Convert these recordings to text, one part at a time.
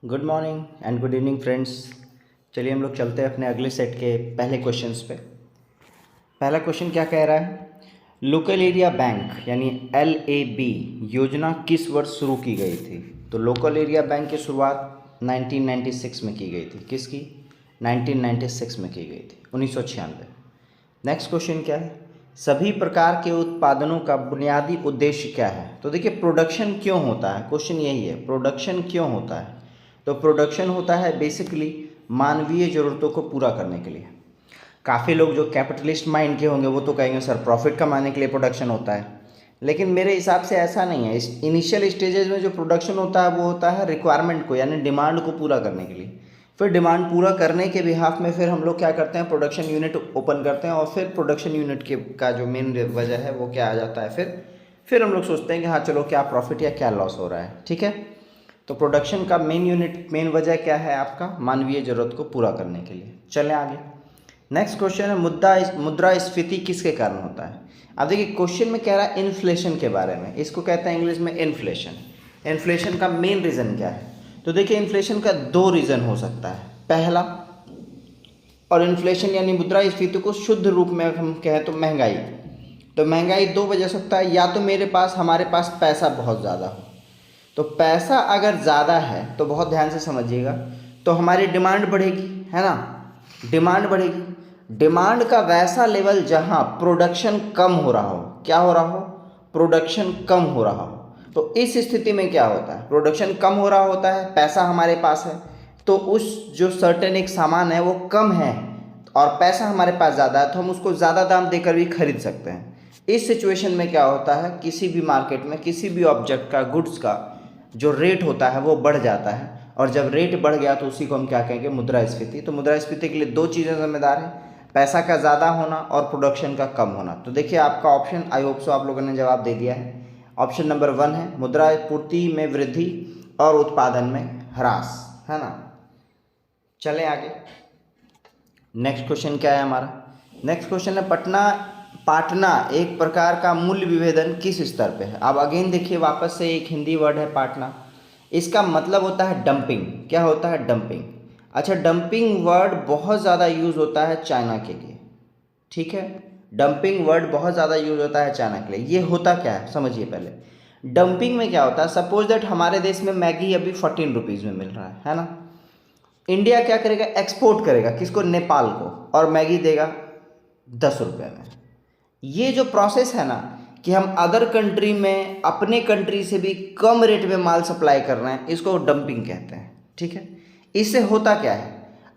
Good morning and good evening friends. चलिए हम लोग चलते हैं अपने अगले सेट के पहले क्वेश्चंस पे। पहला क्वेश्चन क्या कह रहा है, लोकल एरिया बैंक यानी LAB योजना किस वर्ष शुरू की गई थी। तो लोकल एरिया बैंक की शुरुआत 1996 में की गई थी। किसकी? 1996 में की गई थी, 1996। नेक्स्ट क्वेश्चन क्या है, सभी प्रकार के उत्पादनों का बुनियादी उद्देश्य क्या है। तो देखिए प्रोडक्शन क्यों होता है, क्वेश्चन यही है, प्रोडक्शन क्यों होता है। तो प्रोडक्शन होता है बेसिकली मानवीय ज़रूरतों को पूरा करने के लिए। काफ़ी लोग जो कैपिटलिस्ट माइंड के होंगे वो तो कहेंगे सर प्रॉफिट कमाने के लिए प्रोडक्शन होता है, लेकिन मेरे हिसाब से ऐसा नहीं है। इस इनिशियल स्टेजेस में जो प्रोडक्शन होता है वो होता है रिक्वायरमेंट को यानी डिमांड को पूरा करने के लिए। फिर डिमांड पूरा करने के बिहाफ में फिर हम लोग क्या करते हैं, प्रोडक्शन यूनिट ओपन करते हैं और फिर प्रोडक्शन यूनिट के का जो मेन वजह है वो क्या आ जाता है, फिर हम लोग सोचते हैं कि हाँ चलो क्या प्रॉफिट या क्या लॉस हो रहा है। ठीक है, तो प्रोडक्शन का मेन वजह क्या है आपका, मानवीय जरूरत को पूरा करने के लिए। चलें आगे। नेक्स्ट क्वेश्चन है मुद्रास्फीति किसके कारण होता है। अब देखिए क्वेश्चन में कह रहा है इन्फ्लेशन के बारे में, इसको कहते हैं इंग्लिश में इन्फ्लेशन। इन्फ्लेशन का मेन रीज़न क्या है, तो देखिए इन्फ्लेशन का दो रीज़न हो सकता है। पहला, और इन्फ्लेशन यानी मुद्रास्फीति को शुद्ध रूप में हम कहें तो महंगाई। तो महंगाई दो वजह से सकता है, या तो हमारे पास पैसा बहुत ज़्यादा हो। तो पैसा अगर ज़्यादा है तो बहुत ध्यान से समझिएगा, तो हमारी डिमांड बढ़ेगी, है ना। डिमांड बढ़ेगी, डिमांड का वैसा लेवल जहाँ प्रोडक्शन कम हो रहा हो, क्या हो रहा हो, प्रोडक्शन कम हो रहा हो। तो इस स्थिति में क्या होता है, प्रोडक्शन कम हो रहा होता है, पैसा हमारे पास है, तो उस जो सर्टेन एक सामान है वो कम है और पैसा हमारे पास ज़्यादा है, तो हम उसको ज़्यादा दाम देकर भी खरीद सकते हैं। इस सिचुएशन में क्या होता है, किसी भी मार्केट में किसी भी ऑब्जेक्ट का, गुड्स का जो रेट होता है वो बढ़ जाता है, और जब रेट बढ़ गया तो उसी को हम क्या कहेंगे, मुद्रास्फीति। तो मुद्रास्फीति के लिए दो चीज़ें जिम्मेदार हैं, पैसा का ज़्यादा होना और प्रोडक्शन का कम होना। तो देखिए आपका ऑप्शन, आई होप सो आप लोगों ने जवाब दे दिया है। ऑप्शन नंबर 1 है, मुद्रापूर्ति में वृद्धि और उत्पादन में ह्रास, है ना। चलें आगे। नेक्स्ट क्वेश्चन क्या है हमारा, नेक्स्ट क्वेश्चन है पाटना एक प्रकार का मूल्य विभेदन किस स्तर पे है। अब अगेन देखिए वापस से एक हिंदी वर्ड है पाटना, इसका मतलब होता है डंपिंग। क्या होता है, डंपिंग। अच्छा, डंपिंग वर्ड बहुत ज़्यादा यूज़ होता है चाइना के लिए। ठीक है, डंपिंग वर्ड बहुत ज़्यादा यूज़ होता है चाइना के लिए। ये होता क्या है समझिए पहले। डंपिंग में क्या होता है, सपोज दैट हमारे देश में मैगी अभी 14 रुपीज़ में मिल रहा है ना। इंडिया क्या करेगा, एक्सपोर्ट करेगा किसको, नेपाल को, और मैगी देगा 10 रुपये में। ये जो प्रोसेस है ना कि हम अदर कंट्री में अपने कंट्री से भी कम रेट में माल सप्लाई कर रहे हैं, इसको डंपिंग कहते हैं। ठीक है, इससे होता क्या है,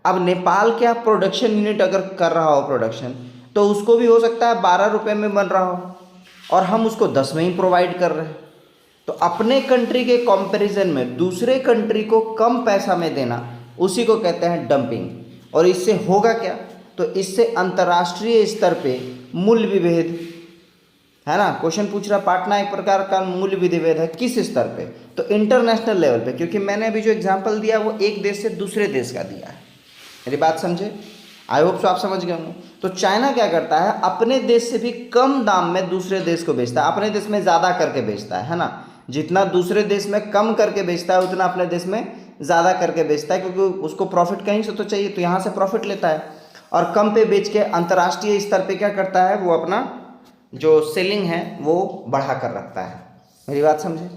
अब नेपाल क्या प्रोडक्शन यूनिट अगर कर रहा हो प्रोडक्शन, तो उसको भी हो सकता है 12 रुपये में बन रहा हो और हम उसको 10 में ही प्रोवाइड कर रहे हैं। तो अपने कंट्री के कंपैरिजन में दूसरे कंट्री को कम पैसा में देना, उसी को कहते हैं डंपिंग। और इससे होगा क्या, तो इससे अंतर्राष्ट्रीय स्तर पे मूल्य विभेद, है ना। क्वेश्चन पूछ रहा पाटना एक प्रकार का मूल्य विभेद है किस स्तर पे, तो इंटरनेशनल लेवल पे, क्योंकि मैंने अभी जो एग्जांपल दिया वो एक देश से दूसरे देश का दिया है। मेरी बात समझे, आई होप सो आप समझ गए होंगे। तो चाइना क्या करता है, अपने देश से भी कम दाम में दूसरे देश को बेचता है, अपने देश में ज़्यादा करके बेचता है ना। जितना दूसरे देश में कम करके बेचता है उतना अपने देश में ज़्यादा करके बेचता है, क्योंकि उसको प्रॉफिट कहीं से तो चाहिए, तो यहाँ से प्रॉफिट लेता है और कम पे बेच के अंतर्राष्ट्रीय स्तर पे क्या करता है, वो अपना जो सेलिंग है वो बढ़ा कर रखता है। मेरी बात समझे।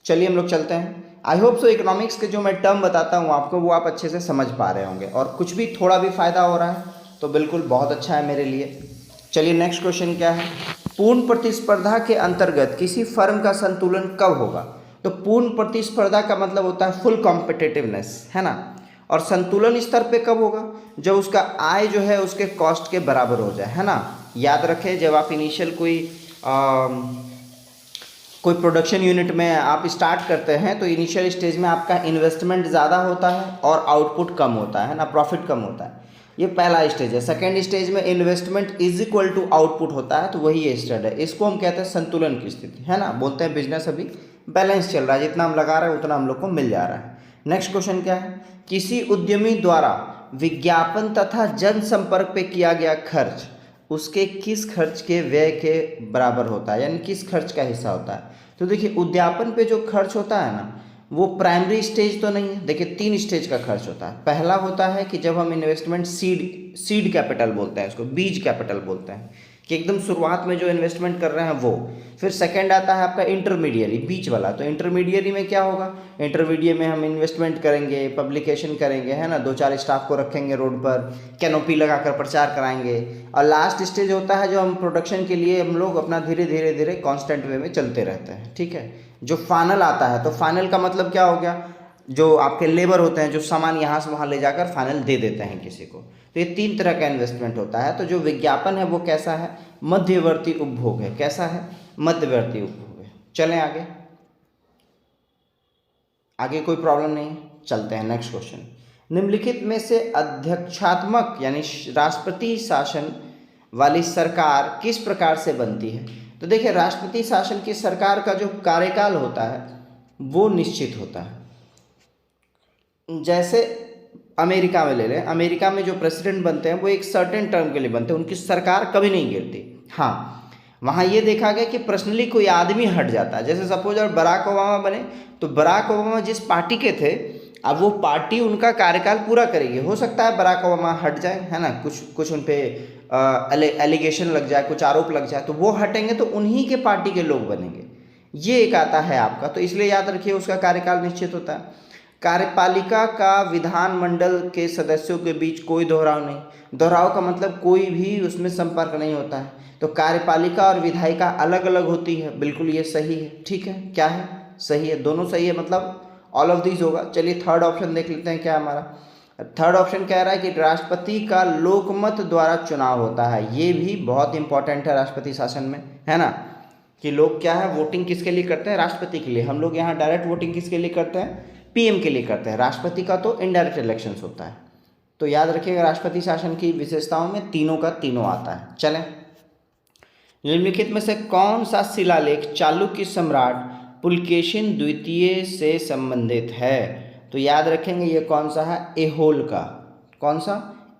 चलिए हम लोग चलते हैं। आई होप सो इकोनॉमिक्स के जो मैं टर्म बताता हूँ आपको वो आप अच्छे से समझ पा रहे होंगे, और कुछ भी थोड़ा भी फ़ायदा हो रहा है तो बिल्कुल बहुत अच्छा है मेरे लिए। चलिए नेक्स्ट क्वेश्चन क्या है, पूर्ण प्रतिस्पर्धा के अंतर्गत किसी फर्म का संतुलन कब होगा। तो पूर्ण प्रतिस्पर्धा का मतलब होता है फुल कॉम्पिटिटिवनेस, है ना। और संतुलन स्तर पे कब होगा, जब उसका आय जो है उसके कॉस्ट के बराबर हो जाए, है ना। याद रखें जब आप इनिशियल कोई प्रोडक्शन यूनिट में आप स्टार्ट करते हैं तो इनिशियल स्टेज में आपका इन्वेस्टमेंट ज़्यादा होता है और आउटपुट कम होता है ना, प्रॉफिट कम होता है। ये पहला स्टेज है। सेकेंड स्टेज में investment is equal to output होता है, तो वही ये स्टेज है। इसको हम कहते हैं संतुलन की स्थिति, है ना। बोलते हैं बिजनेस अभी बैलेंस चल रहा है, जितना हम लगा रहे हैं उतना हम लोग को मिल जा रहा है। नेक्स्ट क्वेश्चन क्या है, किसी उद्यमी द्वारा विज्ञापन तथा जनसंपर्क पे किया गया खर्च उसके किस खर्च के व्यय के बराबर होता है, यानी किस खर्च का हिस्सा होता है। तो देखिए उद्यापन पे जो खर्च होता है ना, वो प्राइमरी स्टेज तो नहीं है। देखिए 3 स्टेज का खर्च होता है। पहला होता है कि जब हम इन्वेस्टमेंट सीड कैपिटल बोलते हैं, इसको बीज कैपिटल बोलते हैं, कि एकदम शुरुआत में जो इन्वेस्टमेंट कर रहे हैं वो। फिर सेकंड आता है आपका इंटरमीडिएरी, बीच वाला। तो इंटरमीडिएरी में क्या होगा, इंटरमीडिएट में हम इन्वेस्टमेंट करेंगे, पब्लिकेशन करेंगे, है ना, 2-4 स्टाफ को रखेंगे रोड पर, कैनोपी लगाकर प्रचार कराएंगे। और लास्ट स्टेज होता है जो हम प्रोडक्शन के लिए हम लोग अपना धीरे धीरे धीरे कॉन्स्टेंट वे में चलते रहते हैं, ठीक है। जो फाइनल आता है, तो फाइनल का मतलब क्या हो गया, जो आपके लेबर होते हैं जो सामान यहाँ से वहाँ ले जाकर फाइनल दे देते हैं किसी को। तो ये 3 तरह का इन्वेस्टमेंट होता है। तो जो विज्ञापन है वो कैसा है, मध्यवर्ती उपभोग है। कैसा है, मध्यवर्ती उपभोग है। चलें आगे, आगे कोई प्रॉब्लम नहीं, चलते हैं नेक्स्ट क्वेश्चन। निम्नलिखित में से अध्यक्षात्मक यानी राष्ट्रपति शासन वाली सरकार किस प्रकार से बनती है। तो देखिए राष्ट्रपति शासन की सरकार का जो कार्यकाल होता है वो निश्चित होता है। जैसे अमेरिका में ले लें, अमेरिका में जो प्रेसिडेंट बनते हैं वो एक सर्टेन टर्म के लिए बनते हैं, उनकी सरकार कभी नहीं गिरती। हाँ, वहाँ ये देखा गया कि पर्सनली कोई आदमी हट जाता है। जैसे सपोज अगर बराक ओबामा बने, तो बराक ओबामा जिस पार्टी के थे, अब वो पार्टी उनका कार्यकाल पूरा करेगी। हो सकता है बराक ओबामा हट जाए, है ना, कुछ उन पर एलिगेशन लग जाए, कुछ आरोप लग जाए, तो वो हटेंगे तो उन्हीं के पार्टी के लोग बनेंगे। ये एक आता है आपका, तो इसलिए याद रखिए उसका कार्यकाल निश्चित होता है। कार्यपालिका का विधानमंडल के सदस्यों के बीच कोई दोहराव नहीं। दोहराव का मतलब कोई भी उसमें संपर्क नहीं होता है। तो कार्यपालिका और विधायिका अलग अलग होती है, बिल्कुल ये सही है, ठीक है। क्या है, सही है, दोनों सही है, मतलब ऑल ऑफ दिस होगा। चलिए थर्ड ऑप्शन देख लेते हैं क्या हमारा। थर्ड ऑप्शन कह रहा है कि राष्ट्रपति का लोकमत द्वारा चुनाव होता है। ये भी बहुत इंपॉर्टेंट है राष्ट्रपति शासन में, है ना, कि लोग क्या है वोटिंग किसके लिए करते हैं, राष्ट्रपति के लिए। हम लोग यहाँ डायरेक्ट वोटिंग किसके लिए करते हैं, पीएम के लिए करते हैं। राष्ट्रपति का तो इनडायरेक्ट इलेक्शंस होता है। तो याद रखिएगा राष्ट्रपति शासन की विशेषताओं में तीनों का तीनों आता है। चलें, निम्नलिखित में से कौन सा शिलालेख चालुक्य सम्राट पुलकेशिन द्वितीय से संबंधित है। तो याद रखेंगे ये कौन सा है, एहोल का। कौन सा,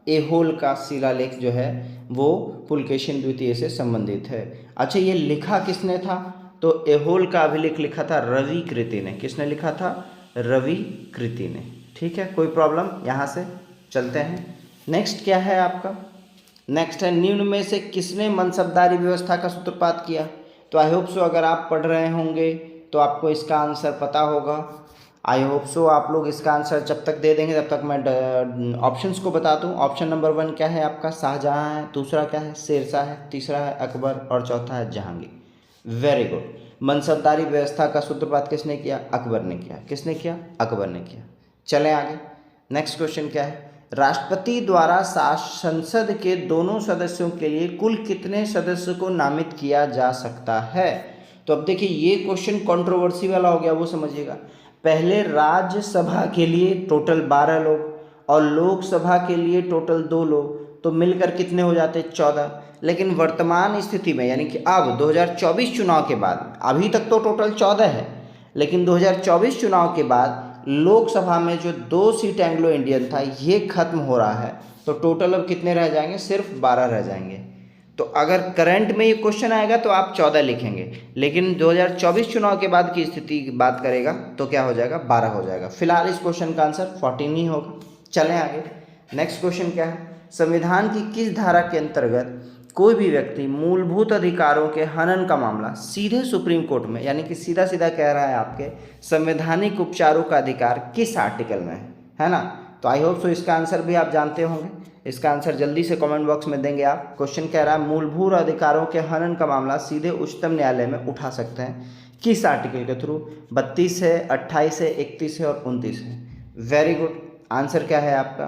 एहोल का शिलालेख जो है वो पुलकेशिन द्वितीय से संबंधित है। अच्छा, ये लिखा किसने था, तो एहोल का अभिलेख लिखा था रवि कृति ने। किसने लिखा था, रवि कृति ने, ठीक है। कोई प्रॉब्लम, यहाँ से चलते हैं। नेक्स्ट क्या है आपका, नेक्स्ट है निम्न में से किसने मनसबदारी व्यवस्था का सूत्रपात किया। तो आई होप सो अगर आप पढ़ रहे होंगे तो आपको इसका आंसर पता होगा। आई होप सो आप लोग इसका आंसर जब तक दे देंगे तब तक मैं ऑप्शंस को बता दूं। ऑप्शन नंबर 1 क्या है आपका, शाहजहां है। दूसरा क्या है, शेरशाह है। तीसरा है अकबर और चौथा है जहांगीर। Very good. मनसबदारी व्यवस्था का सूत्रपात किसने किया, अकबर ने किया। किसने किया, अकबर ने किया। चलें आगे, नेक्स्ट क्वेश्चन क्या है, राष्ट्रपति द्वारा संसद के दोनों सदस्यों के लिए कुल कितने सदस्य को नामित किया जा सकता है। तो अब देखिए ये क्वेश्चन कंट्रोवर्सी वाला हो गया, वो समझिएगा। पहले राज्यसभा के लिए टोटल 12 लोग और लोकसभा के लिए टोटल 2 लोग, तो मिलकर कितने हो जाते, 14। लेकिन वर्तमान स्थिति में यानी कि अब 2024 चुनाव के बाद, अभी तक तो टोटल 14 है, लेकिन 2024 चुनाव के बाद लोकसभा में जो 2 सीट एंग्लो इंडियन था ये खत्म हो रहा है, तो टोटल अब कितने रह जाएंगे, सिर्फ 12 रह जाएंगे। तो अगर करंट में ये क्वेश्चन आएगा तो आप 14 लिखेंगे, लेकिन 2024 चुनाव के बाद की स्थिति की बात करेगा तो क्या हो जाएगा, 12 हो जाएगा। फिलहाल इस क्वेश्चन का आंसर 14 ही होगा। चलें आगे, नेक्स्ट क्वेश्चन क्या है, संविधान की किस धारा के अंतर्गत कोई भी व्यक्ति मूलभूत अधिकारों के हनन का मामला सीधे सुप्रीम कोर्ट में, यानी कि सीधा सीधा कह रहा है आपके संवैधानिक उपचारों का अधिकार किस आर्टिकल में है ना। तो आई होप सो इसका आंसर भी आप जानते होंगे। इसका आंसर जल्दी से कमेंट बॉक्स में देंगे आप। क्वेश्चन कह रहा है मूलभूत अधिकारों के हनन का मामला सीधे उच्चतम न्यायालय में उठा सकते हैं किस आर्टिकल के थ्रू। 32 है, 28 है, 31 है और 29 है। वेरी गुड, आंसर क्या है आपका,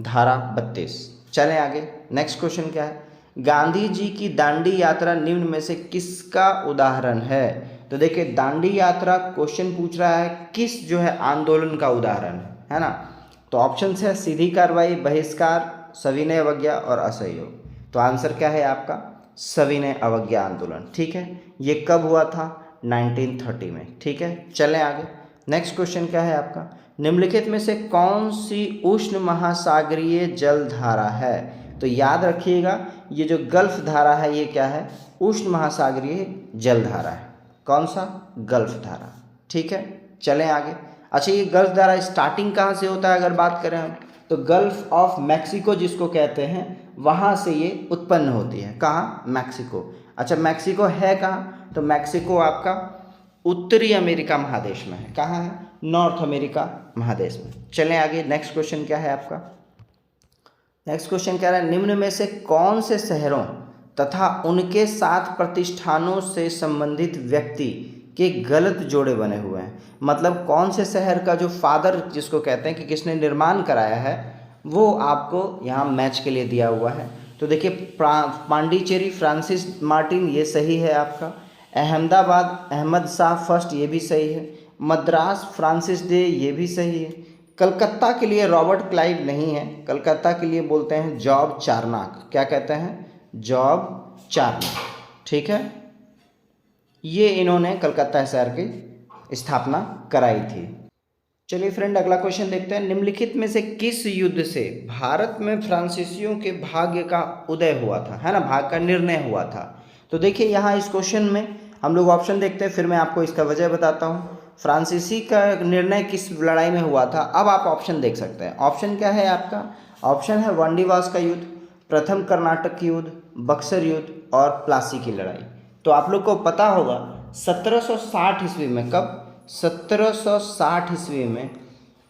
धारा 32। चलें आगे, नेक्स्ट क्वेश्चन क्या है, गांधी जी की दांडी यात्रा निम्न में से किसका उदाहरण है। तो देखिए दांडी यात्रा क्वेश्चन पूछ रहा है किस जो है आंदोलन का उदाहरण है ना। तो ऑप्शन है सीधी कार्रवाई, बहिष्कार, सविनय अवज्ञा और असहयोग। तो आंसर क्या है आपका, सविनय अवज्ञा आंदोलन। ठीक है, ये कब हुआ था, 1930 में। ठीक है, चलें आगे, नेक्स्ट क्वेश्चन क्या है आपका, निम्नलिखित में से कौन सी उष्ण महासागरीय जल धारा है। तो याद रखिएगा ये जो गल्फ धारा है ये क्या है, उष्ण महासागरीय जल धारा है। कौन सा, गल्फ धारा। ठीक है, चलें आगे, अच्छा, ये गल्फ द्वारा स्टार्टिंग कहाँ से होता है अगर बात करें हम, तो गल्फ ऑफ मैक्सिको जिसको कहते हैं वहाँ से ये उत्पन्न होती है। कहाँ? मैक्सिको। अच्छा, मैक्सिको है कहाँ? तो मैक्सिको आपका उत्तरी अमेरिका महादेश में है। कहाँ है? नॉर्थ अमेरिका महादेश में। चलें आगे, नेक्स्ट क्वेश्चन क्या है आपका? नेक्स्ट क्वेश्चन कह रहा है निम्न में से कौन से शहरों तथा उनके साथ प्रतिष्ठानों से संबंधित व्यक्ति के गलत जोड़े बने हुए हैं। मतलब कौन से शहर का जो फादर जिसको कहते हैं कि किसने निर्माण कराया है, वो आपको यहाँ मैच के लिए दिया हुआ है। तो देखिए, पांडिचेरी फ्रांसिस मार्टिन, ये सही है आपका। अहमदाबाद अहमद शाह फर्स्ट, ये भी सही है। मद्रास फ्रांसिस डे, ये भी सही है। कलकत्ता के लिए रॉबर्ट क्लाइव नहीं है, कलकत्ता के लिए बोलते हैं जॉब चारनाक। क्या कहते हैं? जॉब चारनाक। ठीक है, ये इन्होंने कलकत्ता शहर की स्थापना कराई थी। चलिए फ्रेंड, अगला क्वेश्चन देखते हैं। निम्नलिखित में से किस युद्ध से भारत में फ्रांसीसियों के भाग्य का उदय हुआ था, है ना, भाग्य का निर्णय हुआ था? तो देखिए यहाँ इस क्वेश्चन में हम लोग ऑप्शन देखते हैं, फिर मैं आपको इसका वजह बताता हूँ। फ्रांसीसी का निर्णय किस लड़ाई में हुआ था? अब आप ऑप्शन देख सकते हैं। ऑप्शन क्या है आपका? ऑप्शन है वांडीवास का युद्ध, प्रथम कर्नाटक युद्ध, बक्सर युद्ध और प्लासी की लड़ाई। तो आप लोग को पता होगा 1760 ईस्वी में, कब? 1760 ईस्वी में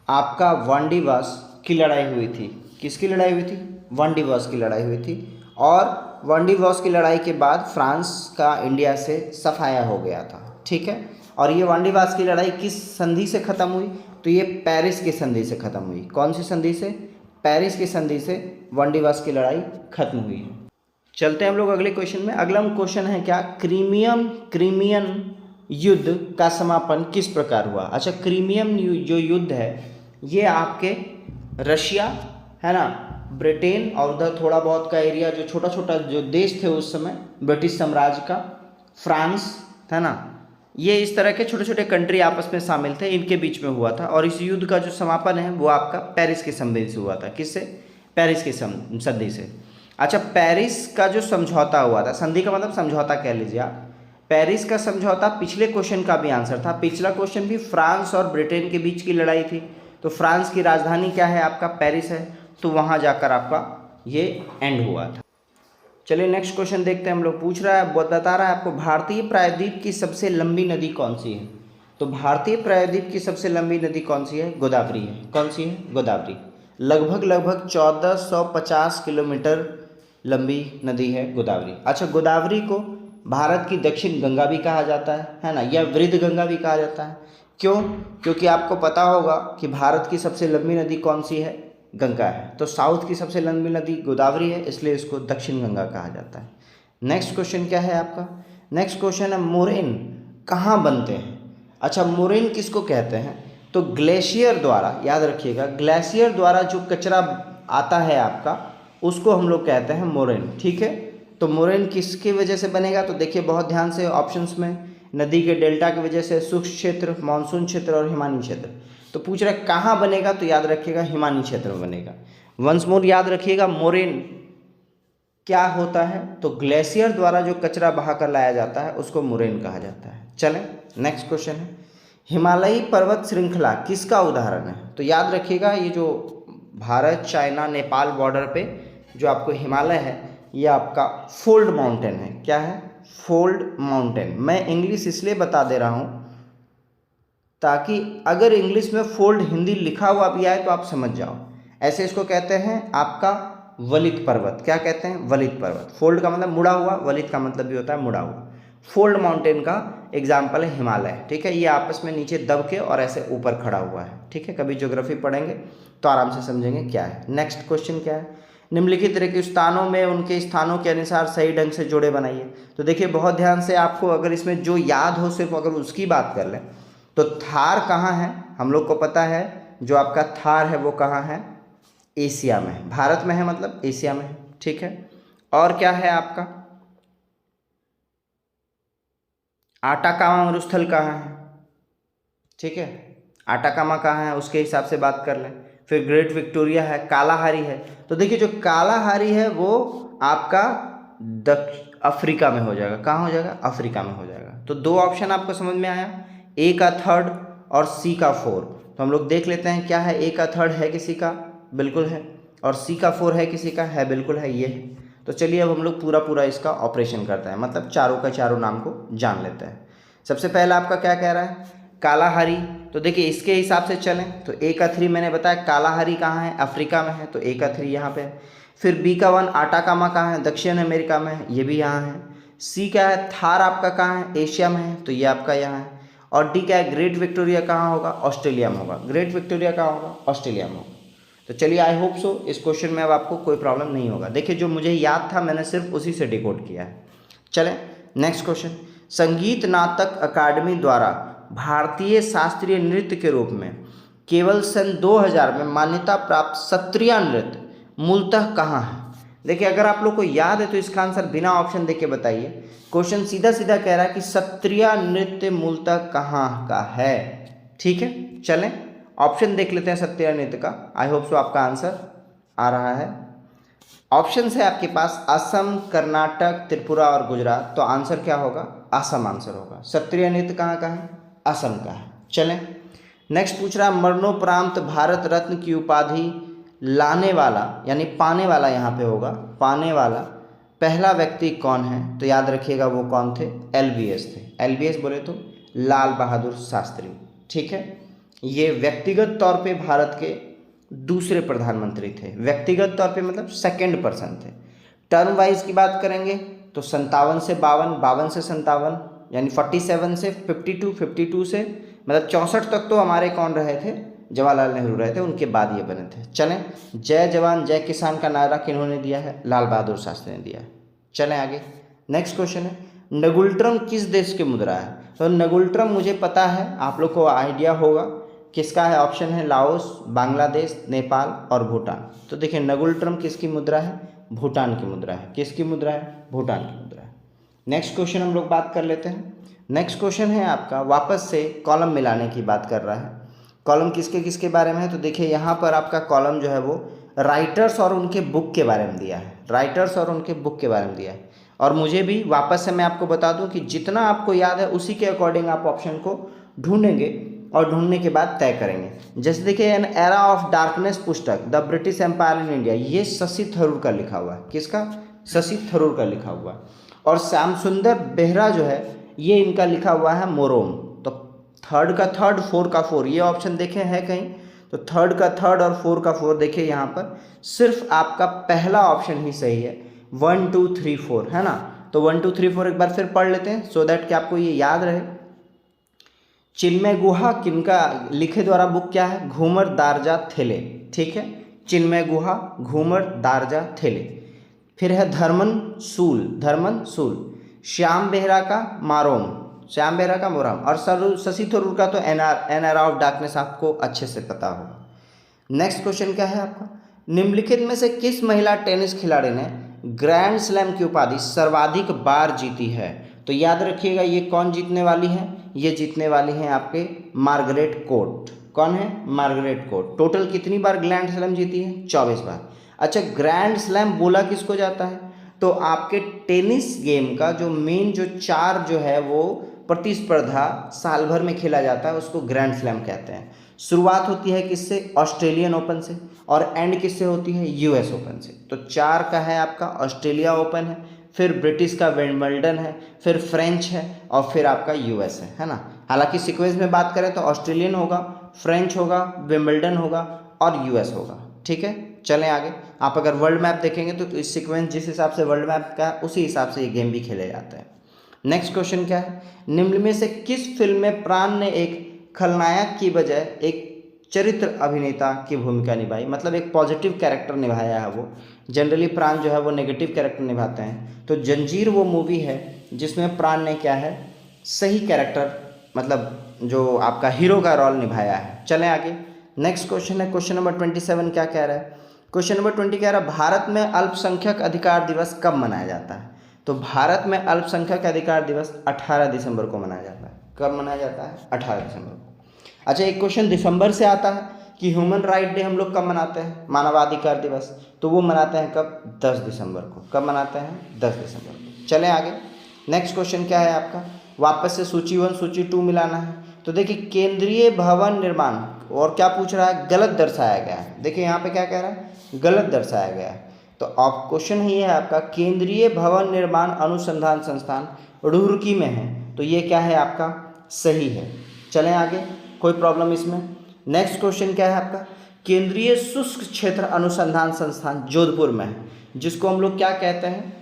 आपका वांडीवास की लड़ाई हुई थी। किसकी लड़ाई हुई थी? वांडीवास की लड़ाई हुई थी। और वांडीवास की लड़ाई के बाद फ्रांस का इंडिया से सफाया हो गया था। ठीक है, और ये वांडीवास की लड़ाई किस संधि से ख़त्म हुई? तो ये पेरिस की संधि से ख़त्म हुई। कौन सी संधि से? पेरिस की संधि से वांडीवास की लड़ाई खत्म हुई है। चलते हैं हम लोग अगले क्वेश्चन में। अगला क्वेश्चन है क्या? क्रीमियन युद्ध का समापन किस प्रकार हुआ? अच्छा, क्रीमियन जो युद्ध है ये आपके रशिया, है ना, ब्रिटेन और उधर थोड़ा बहुत का एरिया, जो छोटा छोटा जो देश थे उस समय ब्रिटिश साम्राज्य का, फ्रांस, है ना, ये इस तरह के छोटे छोटे कंट्री आपस में शामिल थे, इनके बीच में हुआ था। और इस युद्ध का जो समापन है वो आपका पेरिस की संधि से हुआ था। किससे? पेरिस की संधि से। अच्छा, पेरिस का जो समझौता हुआ था, संधि का मतलब समझौता कह लीजिए आप, पेरिस का समझौता पिछले क्वेश्चन का भी आंसर था। पिछला क्वेश्चन भी फ्रांस और ब्रिटेन के बीच की लड़ाई थी। तो फ्रांस की राजधानी क्या है आपका? पेरिस है। तो वहाँ जाकर आपका ये एंड हुआ था। चलिए नेक्स्ट क्वेश्चन देखते हैं हम लोग। पूछ रहा है, बता रहा है आपको भारतीय प्रायद्वीप की सबसे लंबी नदी कौन सी है? तो भारतीय प्रायद्वीप की सबसे लंबी नदी कौन सी है? गोदावरी है। कौन सी है? गोदावरी। लगभग 1450 किलोमीटर लंबी नदी है गोदावरी। अच्छा, गोदावरी को भारत की दक्षिण गंगा भी कहा जाता है ना, या वृद्ध गंगा भी कहा जाता है। क्यों? क्योंकि आपको पता होगा कि भारत की सबसे लंबी नदी कौन सी है? गंगा है। तो साउथ की सबसे लंबी नदी गोदावरी है, इसलिए इसको दक्षिण गंगा कहा जाता है। नेक्स्ट क्वेश्चन क्या है आपका? नेक्स्ट क्वेश्चन है, मोरेन कहाँ बनते हैं? अच्छा, मोरेन किसको कहते हैं? तो ग्लेशियर द्वारा, याद रखिएगा, ग्लेशियर द्वारा जो कचरा आता है आपका, उसको हम लोग कहते हैं मोरेन। ठीक है, तो मोरेन किसकी वजह से बनेगा? तो देखिए बहुत ध्यान से ऑप्शंस में, नदी के डेल्टा की वजह से, शुष्क क्षेत्र, मानसून क्षेत्र और हिमानी क्षेत्र। तो पूछ रहा है कहाँ बनेगा? तो याद रखिएगा हिमानी क्षेत्र में बनेगा। वंस मोर याद रखिएगा, मोरेन क्या होता है? तो ग्लेशियर द्वारा जो कचरा बहा कर लाया जाता है उसको मोरेन कहा जाता है। चलें नेक्स्ट क्वेश्चन है, हिमालयी पर्वत श्रृंखला किसका उदाहरण है? तो याद रखिएगा, ये जो भारत चाइना नेपाल बॉर्डर पे जो आपको हिमालय है, ये आपका फोल्ड माउंटेन है। क्या है? Fold mountain. मैं इंग्लिश इसलिए बता दे रहा हूँ ताकि अगर इंग्लिश में फोल्ड हिंदी लिखा हुआ भी आए तो आप समझ जाओ। ऐसे इसको कहते हैं आपका वलित पर्वत। क्या कहते हैं? वलित पर्वत। फोल्ड का मतलब मुड़ा हुआ, वलित का मतलब भी होता है मुड़ा हुआ। फोल्ड माउंटेन का एग्जाम्पल है हिमालय। ठीक है, ये आपस में नीचे दब के और ऐसे ऊपर खड़ा हुआ है। ठीक है, कभी ज्योग्राफी पढ़ेंगे तो आराम से समझेंगे क्या है। नेक्स्ट क्वेश्चन क्या है? निम्नलिखित रेगिस्तानों में उनके स्थानों के अनुसार सही ढंग से जोड़े बनाइए। तो देखिए बहुत ध्यान से, आपको अगर इसमें जो याद हो सिर्फ अगर उसकी बात कर लें तो थार कहाँ है? हम लोग को पता है जो आपका थार है वो कहाँ है? एशिया में है। भारत में है मतलब एशिया में है। ठीक है, और क्या है आपका? आटाकामा मरुस्थल कहाँ है? ठीक है, आटाकामा कहाँ है उसके हिसाब से बात कर लें। फिर ग्रेट विक्टोरिया है, कालाहारी है। तो देखिए जो कालाहारी है वो आपका अफ्रीका में हो जाएगा। कहाँ हो जाएगा? अफ्रीका में हो जाएगा। तो दो ऑप्शन आपको समझ में आया, ए का थर्ड और सी का फोर। तो हम लोग देख लेते हैं क्या है। ए का थर्ड है किसी का, बिल्कुल है, और सी का 4 है किसी का, है, बिल्कुल है, ये है। तो चलिए अब हम लोग पूरा इसका ऑपरेशन करते हैं, मतलब चारों का चारों नाम को जान लेते हैं। सबसे पहला आपका क्या कह रहा है, कालाहारी। तो देखिए इसके हिसाब से चलें तो ए का 3 मैंने बताया, कालाहारी कहाँ है, अफ्रीका में है, तो ए का 3 यहाँ पे है। फिर बी का 1 आटाकामा कहाँ है, दक्षिण अमेरिका में है, ये भी यहाँ है। सी क्या है, थार आपका कहाँ है, एशिया में है, तो ये आपका यहाँ है। और डी क्या है, ग्रेट विक्टोरिया कहाँ होगा, ऑस्ट्रेलिया में होगा। ग्रेट विक्टोरिया कहाँ होगा, ऑस्ट्रेलिया में होगा। तो चलिए आई होप सो इस क्वेश्चन में अब आपको कोई प्रॉब्लम नहीं होगा। देखिए जो मुझे याद था मैंने सिर्फ उसी से डिकोड किया है। चलें नेक्स्ट क्वेश्चन, संगीत नाटक अकादमी द्वारा भारतीय शास्त्रीय नृत्य के रूप में केवल सन 2000 में मान्यता प्राप्त सत्रिया नृत्य मूलतः कहाँ है। देखिए अगर आप लोग को याद है तो इसका आंसर बिना ऑप्शन देके बताइए। क्वेश्चन सीधा सीधा कह रहा है कि सत्रिया नृत्य मूलतः कहाँ का है। ठीक है, चलें ऑप्शन देख लेते हैं सत्रिया नृत्य का। आई होप सो आपका आंसर आ रहा है। ऑप्शन है आपके पास असम, कर्नाटक, त्रिपुरा और गुजरात। तो आंसर क्या होगा, असम आंसर होगा। सत्रिया नृत्य कहाँ का है, असम का है। चलें नेक्स्ट पूछ रहा है, मरणोपरांत भारत रत्न की उपाधि लाने वाला यानी पाने वाला, यहाँ पे होगा पाने वाला पहला व्यक्ति कौन है। तो याद रखिएगा वो कौन थे, LBS थे। LBS बोले तो लाल बहादुर शास्त्री। ठीक है, ये व्यक्तिगत तौर पे भारत के दूसरे प्रधानमंत्री थे। व्यक्तिगत तौर पे मतलब सेकंड पर्सन थे। टर्म वाइज की बात करेंगे तो 57 से 52, 52 से 57, यानी 47 से 52, 52 से मतलब 64 तक तो हमारे कौन रहे थे, जवाहरलाल नेहरू रहे थे, उनके बाद ये बने थे। चलें जय जवान जय किसान का नारा किन्होंने दिया है, लाल बहादुर शास्त्री ने दिया है। चलें आगे नेक्स्ट क्वेश्चन है, नगुल्ट्रम किस देश की मुद्रा है। तो नगुल्ट्रम मुझे पता है, आप लोग को आइडिया होगा किसका है। ऑप्शन है लाओस, बांग्लादेश, नेपाल और भूटान। तो देखिए नगुल्ट्रम किसकी मुद्रा है, भूटान की मुद्रा है। किसकी मुद्रा है, भूटान की मुद्रा है। नेक्स्ट क्वेश्चन हम लोग बात कर लेते हैं। नेक्स्ट क्वेश्चन है आपका वापस से कॉलम मिलाने की बात कर रहा है। कॉलम किसके किसके बारे में है, तो देखिए यहाँ पर आपका कॉलम जो है वो राइटर्स और उनके बुक के बारे में दिया है। राइटर्स और उनके बुक के बारे में दिया है। और मुझे भी वापस से मैं आपको बता दूं कि जितना आपको याद है उसी के अकॉर्डिंग आप ऑप्शन को ढूंढेंगे और ढूंढने के बाद तय करेंगे। जैसे देखिए एन एरा ऑफ डार्कनेस पुस्तक the British empire in India, ये शशि थरूर का लिखा हुआ है। किसका, शशि थरूर का लिखा हुआ है। और श्याम सुंदर बेहरा जो है ये इनका लिखा हुआ है मोरोम। तो थर्ड का थर्ड, 4 का 4, ये ऑप्शन देखे हैं कहीं, तो थर्ड का थर्ड और 4 का 4 देखिए यहाँ पर सिर्फ आपका पहला ऑप्शन ही सही है, 1 2 3 4 है ना। तो 1 2 3 4 एक बार फिर पढ़ लेते हैं सो दैट कि आपको ये याद रहे। चिन्मय गुहा किनका लिखे द्वारा बुक क्या है, घूमर दारजा थेले। ठीक है, चिन्मय गुहा, घूमर दारजा थेले। फिर है धर्मन सूल, श्याम बेहरा का मारोम, श्याम बेहरा का मोराम। और शशि थरूर का तो एन एरा ऑफ डार्कनेस आपको अच्छे से पता होगा। नेक्स्ट क्वेश्चन क्या है आपका, निम्नलिखित में से किस महिला टेनिस खिलाड़ी ने ग्रैंड स्लैम की उपाधि सर्वाधिक बार जीती है। तो याद रखिएगा ये कौन जीतने वाली है, ये जीतने वाली हैं आपके मार्गरेट कोर्ट। कौन है, मार्गरेट कोर्ट। टोटल कितनी बार ग्रैंड स्लैम जीती है, 24 बार। अच्छा ग्रैंड स्लैम बोला किसको जाता है, तो आपके टेनिस गेम का जो मेन जो 4 जो है वो प्रतिस्पर्धा साल भर में खेला जाता है उसको ग्रैंड स्लैम कहते हैं। शुरुआत होती है किससे, ऑस्ट्रेलियन ओपन से, और एंड किससे होती है, US ओपन से। तो 4 का है आपका ऑस्ट्रेलिया ओपन है, फिर ब्रिटिश का विंबलडन है, फिर फ्रेंच है और फिर आपका US है ना। हालांकि सीक्वेंस में बात करें तो ऑस्ट्रेलियन होगा, फ्रेंच होगा, विंबलडन होगा और US होगा। ठीक है, चलें आगे। आप अगर वर्ल्ड मैप देखेंगे तो इस सीक्वेंस जिस हिसाब से वर्ल्ड मैप का उसी हिसाब से ये गेम भी खेले जाते हैं। नेक्स्ट क्वेश्चन क्या है, निम्न में से किस फिल्म में प्राण ने एक खलनायक की बजाय एक चरित्र अभिनेता की भूमिका निभाई, मतलब एक पॉजिटिव कैरेक्टर निभाया है वो। जनरली प्राण जो है वो नेगेटिव कैरेक्टर निभाते हैं। तो जंजीर वो मूवी है जिसमें प्राण ने क्या है, सही कैरेक्टर मतलब जो आपका हीरो का रोल निभाया है। चलें आगे। नेक्स्ट क्वेश्चन है क्वेश्चन नंबर 27, क्या कह रहा है, क्वेश्चन नंबर 20 कह रहा है भारत में अल्पसंख्यक अधिकार दिवस कब मनाया जाता है। तो भारत में अल्पसंख्यक अधिकार दिवस 18 दिसंबर को मनाया जाता है। कब मनाया जाता है, 18 दिसंबर को। अच्छा एक क्वेश्चन दिसंबर से आता है कि ह्यूमन राइट डे हम लोग कब मनाते हैं, मानवाधिकार दिवस, तो वो मनाते हैं कब, 10 दिसंबर को। कब मनाते हैं, 10 दिसंबर को। चलें आगे। नेक्स्ट क्वेश्चन क्या है आपका, वापस से सूची 1 सूची 2 मिलाना है। तो देखिए केंद्रीय भवन निर्माण और क्या पूछ रहा है, गलत दर्शाया गया है। देखिए यहाँ पे क्या कह रहा है, गलत दर्शाया गया है। तो अब क्वेश्चन ये है आपका, केंद्रीय भवन निर्माण अनुसंधान संस्थान रुड़की में है, तो ये क्या है आपका, सही है। चलें आगे, कोई प्रॉब्लम इसमें। नेक्स्ट क्वेश्चन क्या है आपका, केंद्रीय शुष्क क्षेत्र अनुसंधान संस्थान जोधपुर में है, जिसको हम लोग क्या कहते हैं,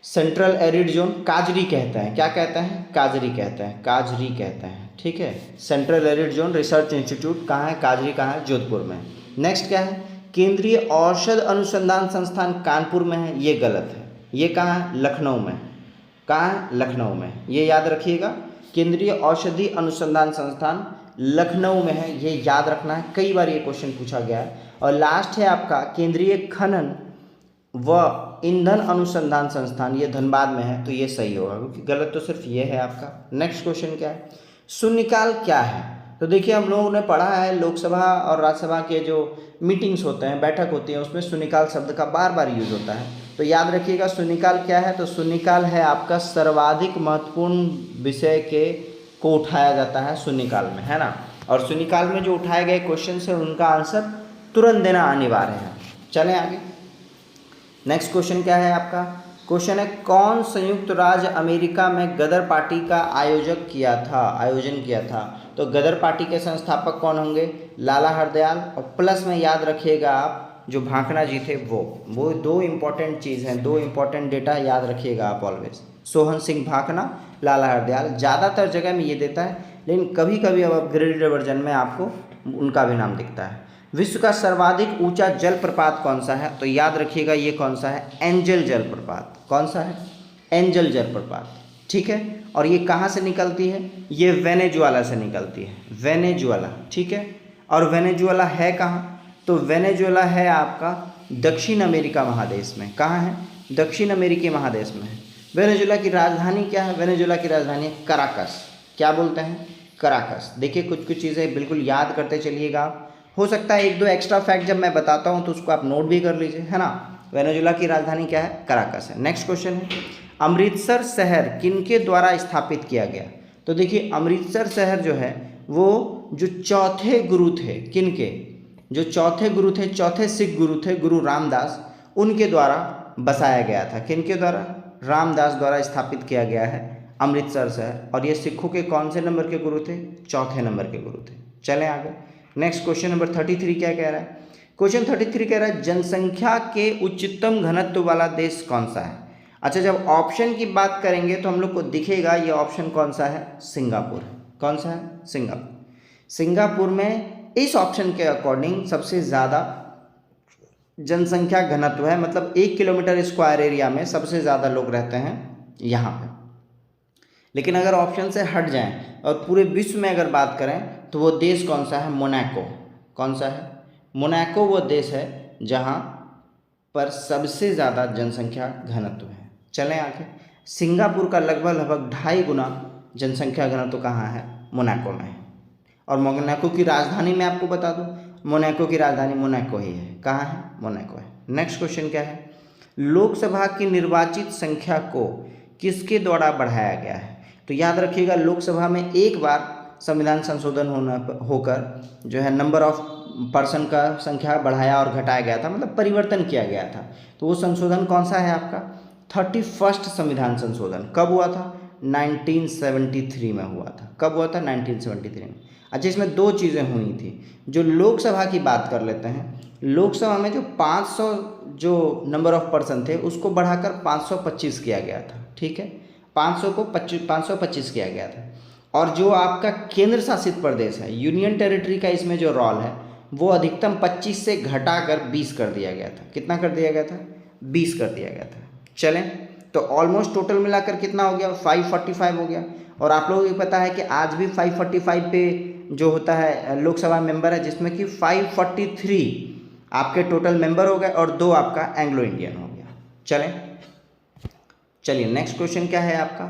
सेंट्रल एरिड जोन, काजरी कहते हैं। क्या कहते हैं, काजरी कहते हैं, काजरी कहते हैं, ठीक है। Central arid zone research institute कहाँ है, काजरी कहाँ है, जोधपुर में। नेक्स्ट क्या है, केंद्रीय औषध अनुसंधान संस्थान कानपुर में है, ये गलत है। ये कहाँ है, लखनऊ में। कहाँ है, लखनऊ में, ये याद रखिएगा। केंद्रीय औषधि अनुसंधान संस्थान लखनऊ में है, ये याद रखना है, कई बार ये क्वेश्चन पूछा गया है। और लास्ट है आपका केंद्रीय खनन व ईंधन अनुसंधान संस्थान, ये धनबाद में है, तो ये सही होगा, क्योंकि गलत तो सिर्फ ये है आपका। नेक्स्ट क्वेश्चन क्या है, शून्यकाल क्या है। तो देखिए हम लोगों ने पढ़ा है, लोकसभा और राज्यसभा के जो मीटिंग्स होते हैं, बैठक होती है, उसमें शून्यकाल शब्द का बार बार यूज होता है। तो याद रखिएगा शून्यकाल क्या है, तो शून्यकाल है आपका सर्वाधिक महत्वपूर्ण विषय को उठाया जाता है शून्यकाल में, है ना। और शून्यकाल में जो उठाए गए क्वेश्चन है उनका आंसर तुरंत देना अनिवार्य है। चलें आगे, नेक्स्ट क्वेश्चन क्या है आपका, क्वेश्चन है कौन संयुक्त राज्य अमेरिका में गदर पार्टी का आयोजन किया था। तो गदर पार्टी के संस्थापक कौन होंगे, लाला हरदयाल, और प्लस में याद रखिएगा आप जो भाखना जी थे वो दो इंपॉर्टेंट चीज़ हैं, दो इंपॉर्टेंट डेटा याद रखिएगा आप ऑलवेज। सोहन सिंह भाखना, लाला हरदयाल, ज़्यादातर जगह में ये देता है, लेकिन कभी कभी अब अपग्रेडेड वर्जन में आपको उनका भी नाम दिखता है। विश्व का सर्वाधिक ऊंचा जलप्रपात कौन सा है, तो याद रखिएगा ये कौन सा है, एंजल जलप्रपात। कौन सा है, एंजल जलप्रपात, ठीक है। और ये कहाँ से निकलती है, ये वेनेजुएला से निकलती है, वेनेजुएला, ठीक है। और वेनेजुएला है कहाँ, तो वेनेजुएला है आपका दक्षिण अमेरिका महादेश में। कहाँ है, दक्षिण अमेरिकी महादेश में है। वेनेजुएला की राजधानी क्या है, वेनेजुएला की राजधानी है कराकस। क्या बोलते हैं, कराकस। देखिए कुछ चीज़ें बिल्कुल याद करते चलिएगा, हो सकता है एक दो एक्स्ट्रा फैक्ट जब मैं बताता हूँ तो उसको आप नोट भी कर लीजिए, है ना। वेनेजुएला की राजधानी क्या है, कराकस है। नेक्स्ट क्वेश्चन है, अमृतसर शहर किनके द्वारा स्थापित किया गया। तो देखिए अमृतसर शहर जो है वो जो चौथे गुरु थे, किनके, जो चौथे गुरु थे, चौथे सिख गुरु थे, गुरु रामदास, उनके द्वारा बसाया गया था। किनके द्वारा, रामदास द्वारा स्थापित किया गया है अमृतसर शहर। और ये सिखों के कौन से नंबर के गुरु थे, चौथे नंबर के गुरु थे। चलें आगे, नेक्स्ट क्वेश्चन नंबर 33 क्या कह रहा है, क्वेश्चन 33 कह रहा है जनसंख्या के उच्चतम घनत्व वाला देश कौन सा है। अच्छा, जब ऑप्शन की बात करेंगे तो हम लोग को दिखेगा ये ऑप्शन कौन सा है, सिंगापुर है। कौन सा है, सिंगापुर। सिंगापुर में इस ऑप्शन के अकॉर्डिंग सबसे ज़्यादा जनसंख्या घनत्व है, मतलब 1 किलोमीटर स्क्वायर एरिया में सबसे ज़्यादा लोग रहते हैं यहाँ पे। लेकिन अगर ऑप्शन से हट जाएं और पूरे विश्व में अगर बात करें तो वो देश कौन सा है, मोनाको। कौन सा है, मोनाको वो देश है जहाँ पर सबसे ज़्यादा जनसंख्या घनत्व है। चलें आगे, सिंगापुर का लगभग 2.5 गुना जनसंख्या घनत्व कहाँ है, मोनाको में है। और मोनाको की राजधानी मैं आपको बता दूँ, मोनाको की राजधानी मोनाको ही है। कहाँ है, मोनाको है। नेक्स्ट क्वेश्चन क्या है, लोकसभा की निर्वाचित संख्या को किसके द्वारा बढ़ाया गया है। तो याद रखिएगा लोकसभा में एक बार संविधान संशोधन होकर जो है नंबर ऑफ पर्सन का संख्या बढ़ाया और घटाया गया था, मतलब परिवर्तन किया गया था। तो वो संशोधन कौन सा है आपका, 31वां संविधान संशोधन। कब हुआ था, 1973 में हुआ था। कब हुआ था, 1973 में। अच्छा, इसमें दो चीज़ें हुई थी। जो लोकसभा की बात कर लेते हैं, लोकसभा में जो 500 जो नंबर ऑफ पर्सन थे उसको बढ़ाकर 525 किया गया था, ठीक है। 500 को 525 किया गया था। और जो आपका केंद्र शासित प्रदेश है, यूनियन टेरिटरी का इसमें जो रोल है वो अधिकतम 25 से घटाकर 20 कर दिया गया था। कितना कर दिया गया था, 20 कर दिया गया था। चलें, तो ऑलमोस्ट टोटल मिलाकर कितना हो गया, 545 हो गया। और आप लोगों को पता है कि आज भी 545 पे जो होता है लोकसभा मेंबर है, जिसमें कि 543 आपके टोटल मेंबर हो गए और 2 आपका एंग्लो इंडियन हो गया। चलिए नेक्स्ट क्वेश्चन क्या है आपका,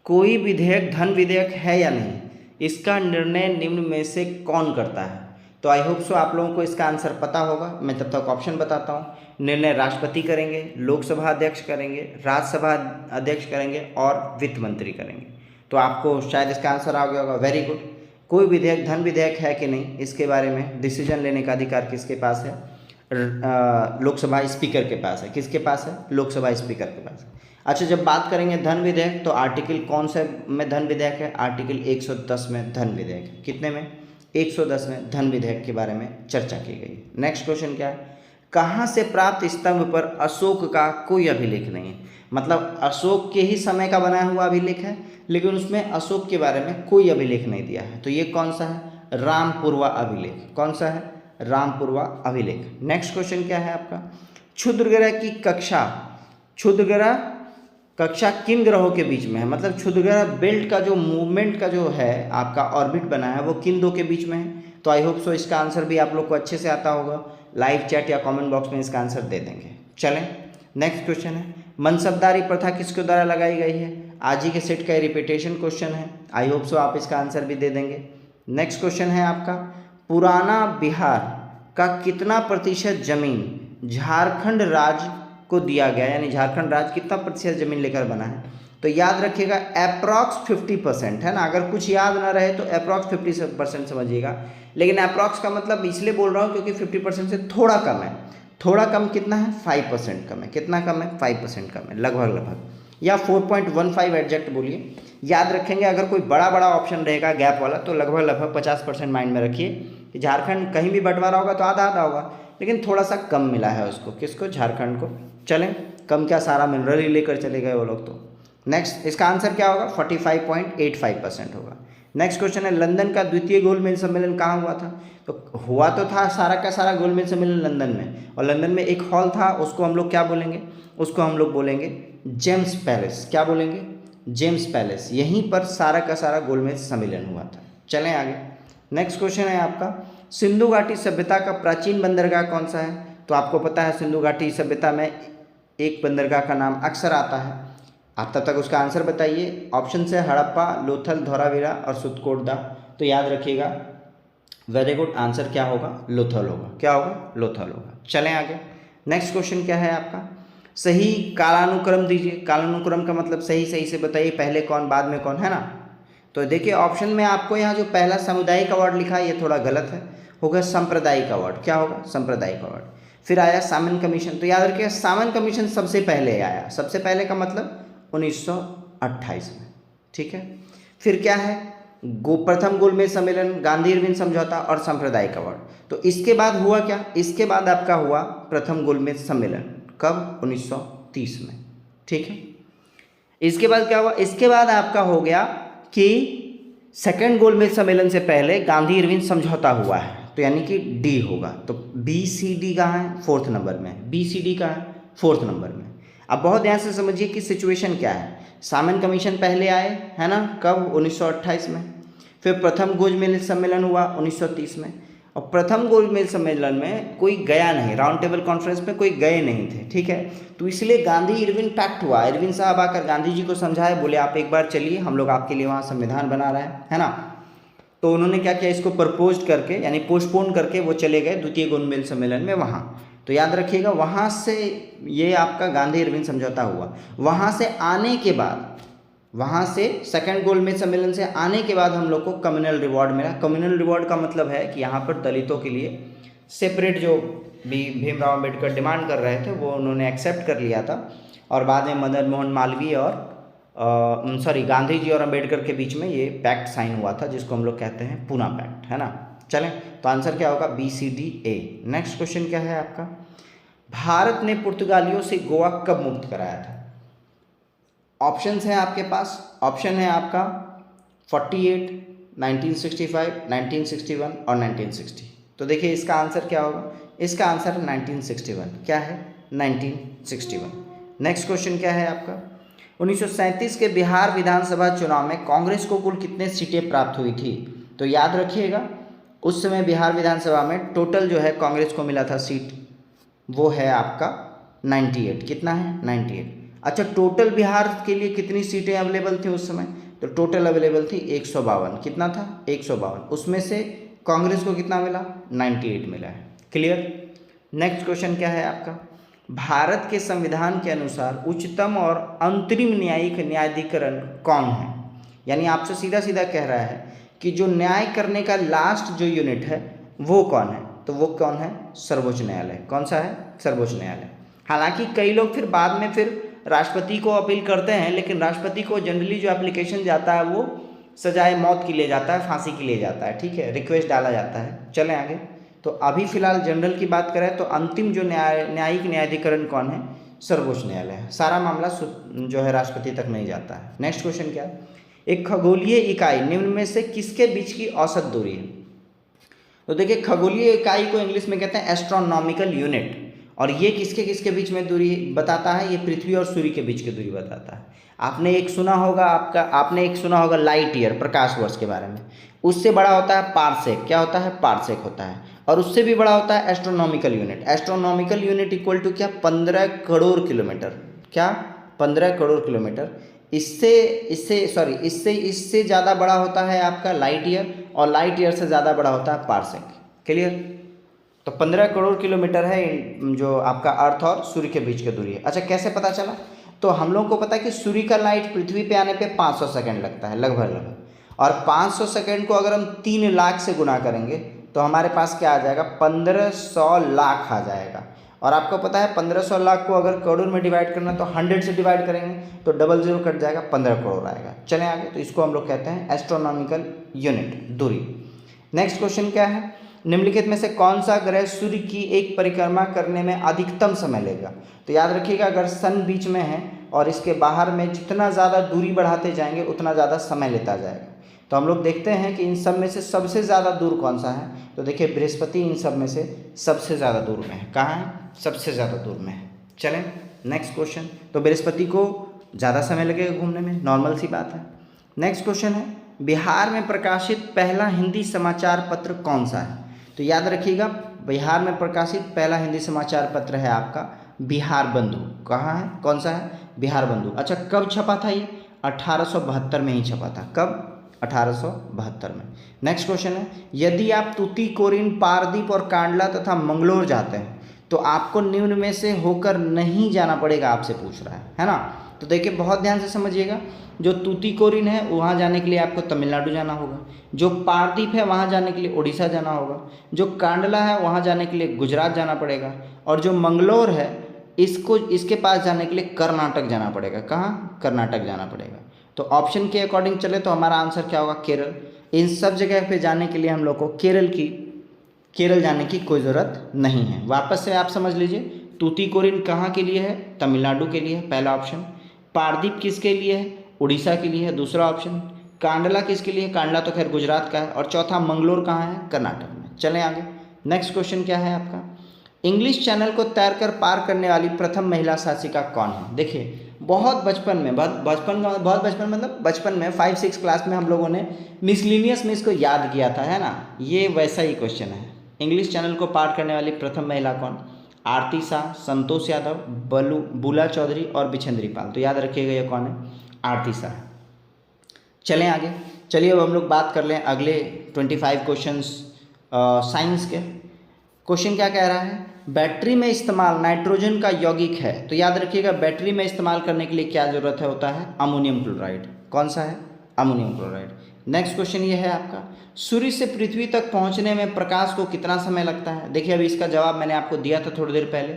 कोई विधेयक धन विधेयक है या नहीं, इसका निर्णय निम्न में से कौन करता है। तो आई होप सो आप लोगों को इसका आंसर पता होगा। मैं तब तक ऑप्शन बताता हूँ। निर्णय राष्ट्रपति करेंगे, लोकसभा अध्यक्ष करेंगे, राज्यसभा अध्यक्ष करेंगे और वित्त मंत्री करेंगे। तो आपको शायद इसका आंसर आ गया होगा। Very good. कोई विधेयक धन विधेयक है कि नहीं, इसके बारे में डिसीजन लेने का अधिकार किसके पास है? लोकसभा स्पीकर के पास है। किसके पास है? लोकसभा स्पीकर के पास है। अच्छा, जब बात करेंगे धन विधेयक तो आर्टिकल कौन से में धन विधेयक है? आर्टिकल 110 में धन विधेयक है। कितने में? 110 में धन विधेयक के बारे में चर्चा की गई। नेक्स्ट क्वेश्चन क्या है? कहाँ से प्राप्त स्तंभ पर अशोक का कोई अभिलेख नहीं है? मतलब अशोक के ही समय का बनाया हुआ अभिलेख है, लेकिन उसमें अशोक के बारे में कोई अभिलेख नहीं दिया है। तो ये कौन सा है? रामपुरवा अभिलेख। कौन सा है? रामपुरवा अभिलेख। नेक्स्ट क्वेश्चन क्या है आपका? क्षुद्र ग्रह की कक्षा, क्षुद्र ग्रह कक्षा किन ग्रहों के बीच में है? मतलब क्षुद्र ग्रह बेल्ट का जो मूवमेंट का जो है आपका ऑर्बिट बना है वो किन दो के बीच में है? तो आई होप सो इसका आंसर भी आप लोग को अच्छे से आता होगा। लाइव चैट या कमेंट बॉक्स में इसका आंसर दे देंगे। चलें, नेक्स्ट क्वेश्चन है, मनसबदारी प्रथा किसके द्वारा लगाई गई है? आज ही के सेट का रिपीटेशन क्वेश्चन है। आई होप सो आप इसका आंसर भी दे देंगे। नेक्स्ट क्वेश्चन है आपका, पुराना बिहार का कितना प्रतिशत जमीन झारखंड राज्य को दिया गया, यानी झारखंड राज्य कितना प्रतिशत जमीन लेकर बना है? तो याद रखिएगा अप्रॉक्स 50% है ना। अगर कुछ याद ना रहे तो अप्रॉक्स 50% समझिएगा, लेकिन अप्रॉक्स का मतलब इसलिए बोल रहा हूँ क्योंकि 50% से थोड़ा कम है। थोड़ा कम कितना है? 5% कम है। कितना कम है? 5% कम है, लगभग लगभग, या 4.15 एग्जैक्ट बोलिए। याद रखेंगे, अगर कोई बड़ा बड़ा ऑप्शन रहेगा गैप वाला तो लगभग लगभग 50% माइंड में रखिए कि झारखंड कहीं भी बंटवारा होगा तो आधा आधा होगा, लेकिन थोड़ा सा कम मिला है उसको। किसको? झारखंड को। चलें, कम क्या, सारा मिनरल ही लेकर चले गए वो लोग तो। नेक्स्ट, इसका आंसर क्या होगा? 45.85% होगा। नेक्स्ट क्वेश्चन है, लंदन का द्वितीय गोलमेज सम्मेलन कहाँ हुआ था? तो हुआ तो था सारा का सारा गोलमेज सम्मेलन लंदन में, और लंदन में एक हॉल था, उसको हम लोग क्या बोलेंगे? उसको हम लोग बोलेंगे जेम्स पैलेस। क्या बोलेंगे? James palace. यहीं पर सारा का सारा गोलमेज सम्मेलन हुआ था। चलें आगे। नेक्स्ट क्वेश्चन है आपका, सिंधु घाटी सभ्यता का प्राचीन बंदरगाह कौन सा है? तो आपको पता है सिंधु घाटी सभ्यता में एक बंदरगाह का नाम अक्सर आता है। आप तब तक उसका आंसर बताइए। ऑप्शन है हड़प्पा, लोथल, धौलावीरा और सुतकोटदा। तो याद रखिएगा, वेरी गुड, आंसर क्या होगा? लोथल होगा। क्या होगा? लोथल होगा। चलें आगे। नेक्स्ट क्वेश्चन क्या है आपका, सही कालानुक्रम दीजिए। कालानुक्रम का मतलब सही सही से बताइए, पहले कौन बाद में कौन, है ना। तो देखिए ऑप्शन में आपको यहाँ जो पहला सामुदायिक अवार्ड लिखा है ये थोड़ा गलत है, होगा सांप्रदायिक अवार्ड। क्या होगा? सांप्रदायिक अवार्ड। फिर आया सामन कमीशन। तो याद रखिए सामन कमीशन सबसे पहले आया, सबसे पहले का मतलब 1928 में, ठीक है। फिर क्या है? प्रथम गोलमेज सम्मेलन, गांधी इरविन समझौता और सांप्रदायिक अवार्ड। तो इसके बाद हुआ क्या? इसके बाद आपका हुआ प्रथम गोलमेज सम्मेलन। कब? 1930 में, ठीक है। इसके बाद क्या हुआ? इसके बाद आपका हो गया कि सेकंड गोलमेज सम्मेलन से पहले गांधी इरविन समझौता हुआ है, तो यानी कि डी होगा। तो BCD कहाँ है? 4th नंबर में। BCD कहाँ है? 4th नंबर में। अब बहुत ध्यान से समझिए कि सिचुएशन क्या है। सामन कमीशन पहले आए, है ना, कब? 1928 में। फिर प्रथम गोलमेज सम्मेलन हुआ 1930 में, और प्रथम गोलमेज सम्मेलन में कोई गया नहीं, राउंड टेबल कॉन्फ्रेंस में कोई गए नहीं थे, ठीक है। तो इसलिए गांधी इरविन पैक्ट हुआ। इरविन साहब आकर गांधी जी को समझाए, बोले आप एक बार चलिए, हम लोग आपके लिए वहाँ संविधान बना रहे हैं, है ना। तो उन्होंने क्या किया? इसको प्रपोज करके, यानी पोस्टपोन करके वो चले गए द्वितीय गोलमेज सम्मेलन में वहाँ। तो याद रखिएगा वहाँ से ये आपका गांधी इरविन समझौता हुआ। वहाँ से आने के बाद, वहाँ से सेकंड गोलमेज सम्मेलन से आने के बाद हम लोग को कम्युनल रिवॉर्ड मिला। कम्युनल रिवॉर्ड का मतलब है कि यहाँ पर दलितों के लिए सेपरेट जो भी भीमराव अम्बेडकर डिमांड कर रहे थे वो उन्होंने एक्सेप्ट कर लिया था, और बाद में मदन मोहन मालवीय और गांधी जी और अम्बेडकर के बीच में ये पैक्ट साइन हुआ था, जिसको हम लोग कहते हैं पूना पैक्ट, है ना। चलें, तो आंसर क्या होगा? BCDA। नेक्स्ट क्वेश्चन क्या है आपका, भारत ने पुर्तगालियों से गोवा कब मुक्त कराया था? ऑप्शंस हैं आपके पास। ऑप्शन है आपका 48, 1965, 1961 और 1960। तो देखिए इसका आंसर क्या होगा? इसका आंसर है 1961। क्या है? 1961। नेक्स्ट क्वेश्चन क्या है आपका, 1937 के बिहार विधानसभा चुनाव में कांग्रेस को कुल कितने सीटें प्राप्त हुई थी? तो याद रखिएगा उस समय बिहार विधानसभा में टोटल जो है कांग्रेस को मिला था सीट, वो है आपका 98। कितना है? 98। अच्छा, टोटल बिहार के लिए कितनी सीटें अवेलेबल थी उस समय? तो टोटल अवेलेबल थी 152। कितना था? 152। उसमें से कांग्रेस को कितना मिला? 98 मिला है। क्लियर। नेक्स्ट क्वेश्चन क्या है आपका, भारत के संविधान के अनुसार उच्चतम और अंतरिम न्यायिक न्यायाधिकरण कौन है? यानी आपसे सीधा सीधा कह रहा है कि जो न्याय करने का लास्ट जो यूनिट है वो कौन है, तो वो कौन है, सर्वोच्च न्यायालय। कौन सा है, सर्वोच्च न्यायालय। हालांकि कई लोग फिर बाद में फिर राष्ट्रपति को अपील करते हैं, लेकिन राष्ट्रपति को जनरली जो एप्लीकेशन जाता है वो सजाए मौत के लिए जाता है, फांसी के लिए जाता है, ठीक है, रिक्वेस्ट डाला जाता है। चलें आगे। तो अभी फिलहाल जनरल की बात करें तो अंतिम जो न्यायिक न्यायाधिकरण कौन है, सर्वोच्च न्यायालय है। सारा मामला जो है राष्ट्रपति तक नहीं जाता है। नेक्स्ट क्वेश्चन क्या है, एक खगोलीय इकाई निम्न में से किसके बीच की औसत दूरी है। तो देखिए खगोलीय इकाई को इंग्लिश में कहते हैं एस्ट्रोनॉमिकल यूनिट, और ये किसके किसके बीच में दूरी बताता है, ये पृथ्वी और सूर्य के बीच की दूरी बताता है। आपने एक सुना होगा लाइट ईयर, प्रकाश वर्ष के बारे में। उससे बड़ा होता है पारसेक, क्या होता है, पारसेक होता है। और उससे भी बड़ा होता है astronomical unit. Astronomical unit equal to क्या, 15 करोड़ किलोमीटर। क्या, 15 करोड़ किलोमीटर। इससे ज़्यादा बड़ा होता है आपका लाइट ईयर, और लाइट ईयर से ज़्यादा बड़ा होता है पारसेक। क्लियर। तो 15 करोड़ किलोमीटर है जो आपका अर्थ और सूर्य के बीच की दूरी है। अच्छा, कैसे पता चला, तो हम लोग को पता है कि सूर्य का लाइट पृथ्वी पे आने पे 500 सेकंड लगता है लगभग, और 500 सेकंड को अगर हम 3 लाख से गुना करेंगे तो हमारे पास क्या आ जाएगा, 1500 लाख आ जाएगा। और आपको पता है 1500 लाख को अगर करोड़ में डिवाइड करना तो 100 से डिवाइड करेंगे तो डबल जीरो कट जाएगा, 15 करोड़ आएगा। चलें आगे। तो इसको हम लोग कहते हैं एस्ट्रोनॉमिकल यूनिट, दूरी। नेक्स्ट क्वेश्चन क्या है, निम्नलिखित में से कौन सा ग्रह सूर्य की एक परिक्रमा करने में अधिकतम समय लेगा। तो याद रखिएगा, अगर सन बीच में है और इसके बाहर में जितना ज़्यादा दूरी बढ़ाते जाएंगे उतना ज़्यादा समय लेता जाएगा। तो हम लोग देखते हैं कि इन सब में से सबसे ज़्यादा दूर कौन सा है, तो देखिए बृहस्पति इन सब में से सबसे ज़्यादा दूर में है। कहाँ है, सबसे ज़्यादा दूर में है। चलें नेक्स्ट क्वेश्चन। तो बृहस्पति को ज़्यादा समय लगेगा घूमने में, नॉर्मल सी बात है। नेक्स्ट क्वेश्चन है, बिहार में प्रकाशित पहला हिंदी समाचार पत्र कौन सा है। तो याद रखिएगा, बिहार में प्रकाशित पहला हिंदी समाचार पत्र है आपका बिहार बंधु। कहाँ है, कौन सा है, बिहार बंधु। अच्छा, कब छपा था ये, 1872 में ही छपा था। कब, 1872 में। नेक्स्ट क्वेश्चन है, यदि आप तूतीकोरिन, पारदीप और कांडला तथा मंगलोर जाते हैं तो आपको निम्न में से होकर नहीं जाना पड़ेगा, आपसे पूछ रहा है ना। तो देखिए बहुत ध्यान से समझिएगा, जो तूतीकोरिन है वहाँ जाने के लिए आपको तमिलनाडु जाना होगा, जो पारदीप है वहाँ जाने के लिए उड़ीसा जाना होगा, जो कांडला है वहाँ जाने के लिए गुजरात जाना पड़ेगा, और जो मंगलोर है इसके पास जाने के लिए कर्नाटक जाना पड़ेगा। कहाँ, कर्नाटक जाना पड़ेगा। तो ऑप्शन के अकॉर्डिंग चले तो हमारा आंसर क्या होगा, केरल। इन सब जगह पे जाने के लिए हम लोग को केरल जाने की कोई ज़रूरत नहीं है। वापस से आप समझ लीजिए, तूतीकोरिन कहाँ के लिए है, तमिलनाडु के लिए है, पहला ऑप्शन। पारदीप किसके लिए है, उड़ीसा के लिए है, दूसरा ऑप्शन। कांडला किसके लिए, कांडला तो खैर गुजरात का है, और चौथा मंगलोर कहाँ है, कर्नाटक में। चलें आगे। नेक्स्ट क्वेश्चन क्या है आपका, इंग्लिश चैनल को तैरकर पार करने वाली प्रथम महिला शासिका कौन है। देखिए बहुत बचपन में मतलब बचपन में 5-6 क्लास में हम लोगों ने मिसलिनियस में इसको याद किया था, है ना। ये वैसा ही क्वेश्चन है, इंग्लिश चैनल को पार करने वाली प्रथम महिला कौन, आरती शाह, संतोष यादव, बुला चौधरी और बिछेंद्री पाल। तो याद रखिएगा ये कौन है, आरती शाह। चलें आगे। चलिए अब हम लोग बात कर लें अगले 25 क्वेश्चंस साइंस के। क्वेश्चन क्या कह रहा है, बैटरी में इस्तेमाल नाइट्रोजन का यौगिक है। तो याद रखिएगा, बैटरी में इस्तेमाल करने के लिए क्या ज़रूरत है, होता है अमोनियम क्लोराइड। कौन सा है, अमोनियम क्लोराइड। नेक्स्ट क्वेश्चन ये है आपका, सूर्य से पृथ्वी तक पहुंचने में प्रकाश को कितना समय लगता है। देखिए अभी इसका जवाब मैंने आपको दिया था थोड़ी देर पहले,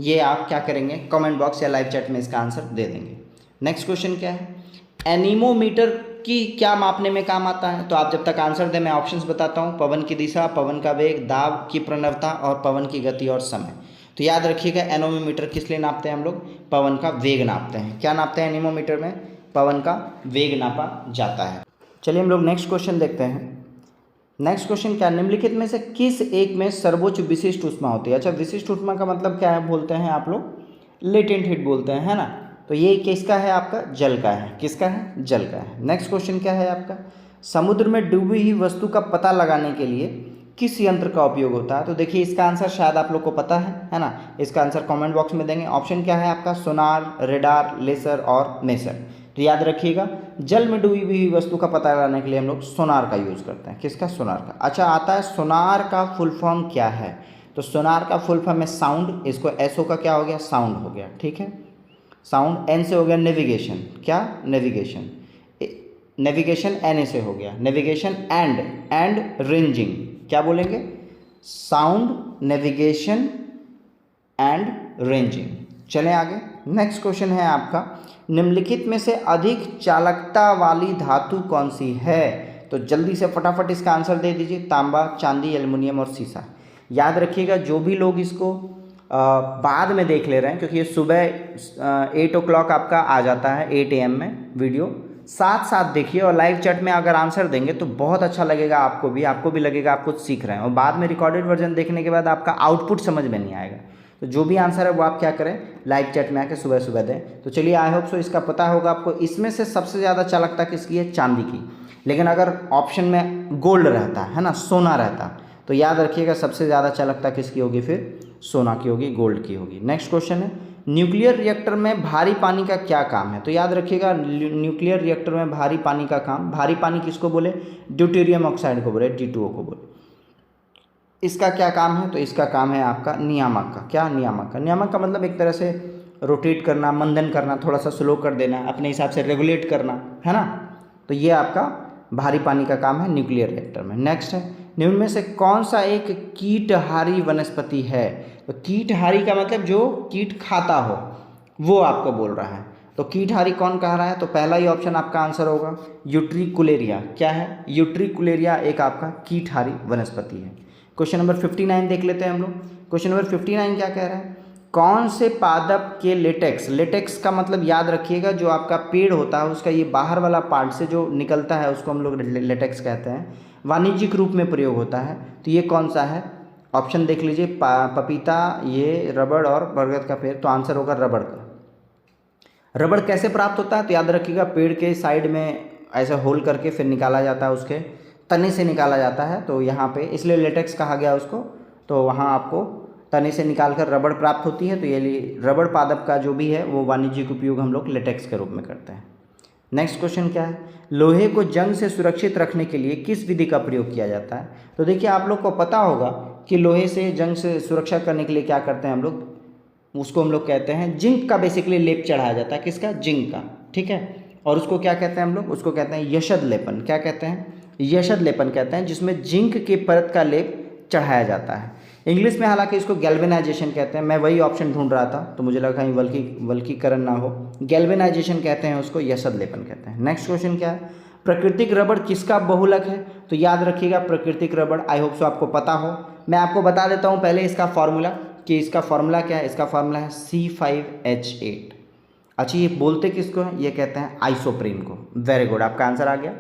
ये आप क्या करेंगे, कमेंट बॉक्स या लाइव चैट में इसका आंसर दे देंगे। नेक्स्ट क्वेश्चन क्या है, एनीमोमीटर की क्या मापने में काम आता है। तो आप जब तक आंसर दें मैं ऑप्शंस बताता हूँ, पवन की दिशा, पवन का वेग, दाब की प्रणवता और पवन की गति और समय। तो याद रखिएगा, एनीमोमीटर किस लिए नापते हैं हम लोग, पवन का वेग नापते हैं। क्या नापते हैं एनीमोमीटर में, पवन का वेग नापा जाता है। चलिए हम लोग नेक्स्ट क्वेश्चन देखते हैं। नेक्स्ट क्वेश्चन क्या, निम्नलिखित में से किस एक में सर्वोच्च विशिष्ट ऊष्मा होती है। अच्छा, विशिष्ट ऊष्मा का मतलब क्या है, बोलते हैं आप लोग लेटेंट हीट बोलते हैं, है ना। तो ये किसका है, आपका जल का है। किसका है, जल का है। नेक्स्ट क्वेश्चन क्या है आपका, समुद्र में डूबी हुई वस्तु का पता लगाने के लिए किस यंत्र का उपयोग होता है। तो देखिए इसका आंसर शायद आप लोग को पता है ना। इसका आंसर कमेंट बॉक्स में देंगे। ऑप्शन क्या है आपका, सोनार, रेडार, लेसर और मेसर। तो याद रखिएगा, जल में डूबी हुई वस्तु का पता लगाने के लिए हम लोग सोनार का यूज़ करते हैं। किसका, सोनार का। अच्छा, आता है सोनार का फुल फॉर्म क्या है। तो सोनार का फुल फॉर्म है साउंड, इसको एसओ का क्या हो गया, साउंड हो गया, ठीक है। साउंड, एन से हो गया नेविगेशन, क्या, नेविगेशन। नेविगेशन एन से हो गया, नेविगेशन एंड रेंजिंग क्या बोलेंगे, साउंड, नेविगेशन एंड रेंजिंग। चलें आगे। नेक्स्ट क्वेश्चन है आपका, निम्नलिखित में से अधिक चालकता वाली धातु कौन सी है? तो जल्दी से फटाफट इसका आंसर दे दीजिए। तांबा, चांदी, एल्युमिनियम और सीसा। याद रखिएगा, जो भी लोग इसको बाद में देख ले रहे हैं, क्योंकि ये सुबह 8 o'clock आपका आ जाता है, 8 AM में वीडियो, साथ साथ देखिए और लाइव चैट में अगर आंसर देंगे तो बहुत अच्छा लगेगा, आपको भी लगेगा आप कुछ सीख रहे हैं। और बाद में रिकॉर्डेड वर्जन देखने के बाद आपका आउटपुट समझ में नहीं आएगा। तो जो भी आंसर है वो आप क्या करें, लाइव चैट में आके सुबह सुबह दें। तो चलिए, आई होप सो इसका पता होगा आपको। इसमें से सबसे ज़्यादा चालकता किसकी है? चांदी की। लेकिन अगर ऑप्शन में गोल्ड रहता है ना, सोना रहता, तो याद रखिएगा सबसे ज़्यादा चालकता किसकी होगी? फिर सोना की होगी, गोल्ड की होगी। नेक्स्ट क्वेश्चन है, न्यूक्लियर रिएक्टर में भारी पानी का क्या काम है? तो याद रखिएगा, न्यूक्लियर रिएक्टर में भारी पानी का काम, भारी पानी किसको बोले? ड्यूटेरियम ऑक्साइड को बोले, D2O को बोले। इसका क्या काम है? तो इसका काम है आपका नियामक का। क्या? नियामक का। नियामक का मतलब एक तरह से रोटेट करना, मंदन करना, थोड़ा सा स्लो कर देना, अपने हिसाब से रेगुलेट करना, है ना। तो ये आपका भारी पानी का काम है न्यूक्लियर रिएक्टर में। नेक्स्ट है, निम्न में से कौन सा एक कीटहारी वनस्पति है? तो कीटहारी का मतलब जो कीट खाता हो, वो आपको बोल रहा है। तो कीटहारी कौन कह रहा है? तो पहला ही ऑप्शन आपका आंसर होगा यूट्रिकुलेरिया। क्या है? यूट्रिकुलेरिया एक आपका कीटहारी वनस्पति है। क्वेश्चन नंबर 59 देख लेते हैं हम लोग। क्वेश्चन नंबर 59 क्या कह रहा है? कौन से पादप के लेटेक्स, लेटेक्स का मतलब याद रखिएगा, जो आपका पेड़ होता है उसका ये बाहर वाला पार्ट से जो निकलता है उसको हम लोग लेटेक्स कहते हैं, वाणिज्यिक रूप में प्रयोग होता है। तो ये कौन सा है? ऑप्शन देख लीजिए, पपीता, ये रबड़ और बरगद का पेड़। तो आंसर होगा रबड़ का। रबड़ कैसे प्राप्त होता है? तो याद रखिएगा, पेड़ के साइड में ऐसे होल करके फिर निकाला जाता है, उसके तने से निकाला जाता है। तो यहाँ पे इसलिए लेटेक्स कहा गया उसको। तो वहाँ आपको तने से निकालकर रबड़ प्राप्त होती है। तो ये रबड़ पादप का जो भी है वो वाणिज्यिक उपयोग हम लोग लेटेक्स के रूप में करते हैं। नेक्स्ट क्वेश्चन क्या है? लोहे को जंग से सुरक्षित रखने के लिए किस विधि का प्रयोग किया जाता है? तो देखिए, आप लोग को पता होगा कि लोहे से जंग से सुरक्षा करने के लिए क्या करते हैं हम लोग, उसको हम लोग कहते हैं जिंक का बेसिकली लेप चढ़ाया जाता है। किसका? जिंक का। ठीक है। और उसको क्या कहते हैं हम लोग? उसको कहते हैं यशद लेपन। क्या कहते हैं? यशद लेपन कहते हैं, जिसमें जिंक के परत का लेप चढ़ाया जाता है। इंग्लिश में हालांकि इसको गैल्वेनाइजेशन कहते हैं। मैं वही ऑप्शन ढूंढ रहा था तो मुझे लगा कहीं वल्कीकरण ना हो। गैल्वेनाइजेशन कहते हैं उसको, यशद लेपन कहते हैं। नेक्स्ट क्वेश्चन क्या है? प्राकृतिक रबड़ किसका बहुलक है? तो याद रखिएगा, प्राकृतिक रबड़, आई होप सो आपको पता हो। मैं आपको बता देता हूँ पहले इसका फॉर्मूला, कि इसका फॉर्मूला क्या है। इसका फॉर्मूला है C5H8। अच्छा, ये बोलते किसको है? ये कहते हैं आइसोप्रीन को। वेरी गुड, आपका आंसर आ गया।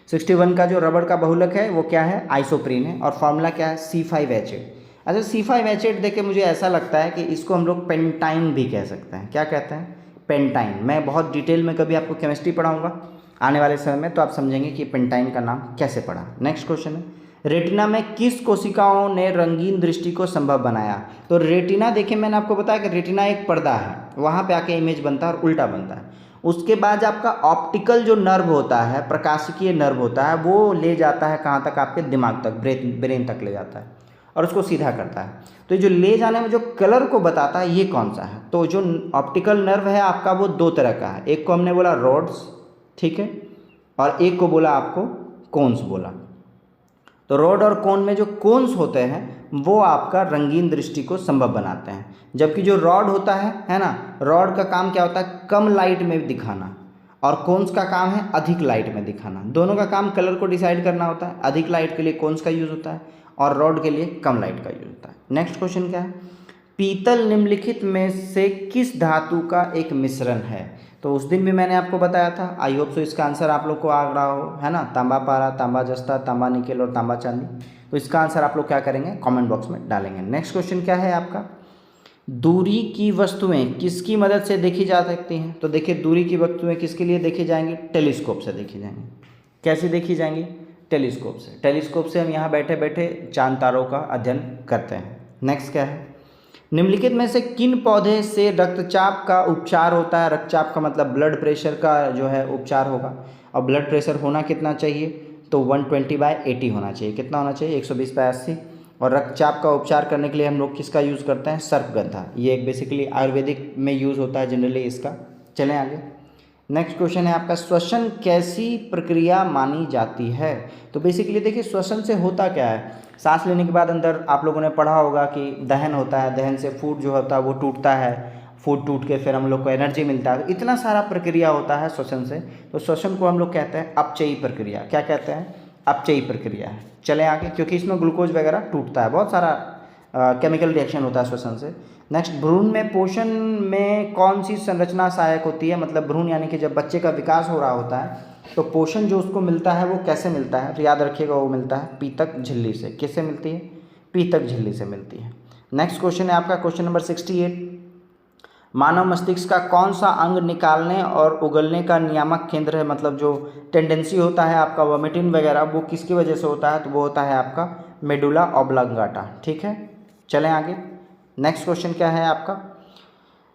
61 का जो रबड़ का बहुलक है वो क्या है? आइसोप्रीन है। और फॉर्मूला क्या है? C5H8। अच्छा, C5H8 देख के मुझे ऐसा लगता है कि इसको हम लोग पेंटाइन भी कह सकते हैं। क्या कहते हैं? पेंटाइन। मैं बहुत डिटेल में कभी आपको केमिस्ट्री पढ़ाऊंगा आने वाले समय में, तो आप समझेंगे कि पेंटाइन का नाम कैसे पड़ा। नेक्स्ट क्वेश्चन है, रेटिना में किस कोशिकाओं ने रंगीन दृष्टि को संभव बनाया? तो रेटिना, देखिए मैंने आपको बताया कि रेटिना एक पर्दा है, वहाँ पे आके इमेज बनता है और उल्टा बनता है। उसके बाद आपका ऑप्टिकल जो नर्व होता है, प्रकाशिकीय नर्व होता है, वो ले जाता है कहाँ तक? आपके दिमाग तक, ब्रेन तक ले जाता है और उसको सीधा करता है। तो जो ले जाने में जो कलर को बताता है, ये कौन सा है? तो जो ऑप्टिकल नर्व है आपका, वो दो तरह का है। एक को हमने बोला रॉड्स, ठीक है, और एक को बोला आपको कोन्स बोला। तो रॉड और कोन में जो कोन्स होते हैं वो आपका रंगीन दृष्टि को संभव बनाते हैं, जबकि जो रॉड होता है ना, रॉड का काम क्या होता है? कम लाइट में दिखाना, और कोन्स का काम है अधिक लाइट में दिखाना। दोनों का काम कलर को डिसाइड करना होता है। अधिक लाइट के लिए कोन्स का यूज़ होता है और रॉड के लिए कम लाइट का यूज़ होता है। नेक्स्ट क्वेश्चन क्या है? पीतल निम्नलिखित में से किस धातु का एक मिश्रण है? तो उस दिन भी मैंने आपको बताया था। आई होप सो इसका आंसर आप लोग को आ रहा हो, है ना। तांबा पारा, तांबा जस्ता, तांबा निकेल और तांबा चांदी। तो इसका आंसर आप लोग क्या करेंगे? कमेंट बॉक्स में डालेंगे। नेक्स्ट क्वेश्चन क्या है आपका? दूरी की वस्तुएं किसकी मदद से देखी जा सकती हैं? तो देखिए, दूरी की वस्तुएं किसके लिए देखी जाएंगी? टेलीस्कोप से देखी जाएंगी। कैसे देखी जाएंगी? टेलीस्कोप से। टेलीस्कोप से हम यहाँ बैठे बैठे चांद तारों का अध्ययन करते हैं। नेक्स्ट क्या है? निम्नलिखित में से किन पौधे से रक्तचाप का उपचार होता है? रक्तचाप का मतलब ब्लड प्रेशर का जो है उपचार होगा। और ब्लड प्रेशर होना कितना चाहिए? तो 120/80 होना चाहिए। कितना होना चाहिए? 120/80। और रक्तचाप का उपचार करने के लिए हम लोग किसका यूज़ करते हैं? सर्पगंधा। ये एक बेसिकली आयुर्वेदिक में यूज़ होता है जनरली इसका। चलें आगे। नेक्स्ट क्वेश्चन है आपका, श्वसन कैसी प्रक्रिया मानी जाती है? तो बेसिकली देखिए श्वसन से होता क्या है, सांस लेने के बाद अंदर आप लोगों ने पढ़ा होगा कि दहन होता है, दहन से फूड जो होता है वो टूटता है, फूड टूट के फिर हम लोग को एनर्जी मिलता है, इतना सारा प्रक्रिया होता है श्वसन से। तो श्वसन को हम लोग कहते हैं अपचयी प्रक्रिया। क्या कहते हैं? अपचयी प्रक्रिया है। चलें आगे, क्योंकि इसमें ग्लूकोज वगैरह टूटता है, बहुत सारा केमिकल रिएक्शन होता है श्वसन से। नेक्स्ट, भ्रूण में पोषण में कौन सी संरचना सहायक होती है? मतलब भ्रूण यानी कि जब बच्चे का विकास हो रहा होता है तो पोषण जो उसको मिलता है वो कैसे मिलता है? तो याद रखिएगा वो मिलता है पीतक झिल्ली से। किससे मिलती है? पीतक झिल्ली से मिलती है। नेक्स्ट क्वेश्चन है आपका क्वेश्चन नंबर 68, मानव मस्तिष्क का कौन सा अंग निकालने और उगलने का नियामक केंद्र है? मतलब जो टेंडेंसी होता है आपका वोमिटिंग वगैरह वो किसकी वजह से होता है? तो वो होता है आपका मेडुला ऑब्लांगाटा। ठीक है, चलें आगे। नेक्स्ट क्वेश्चन क्या है आपका,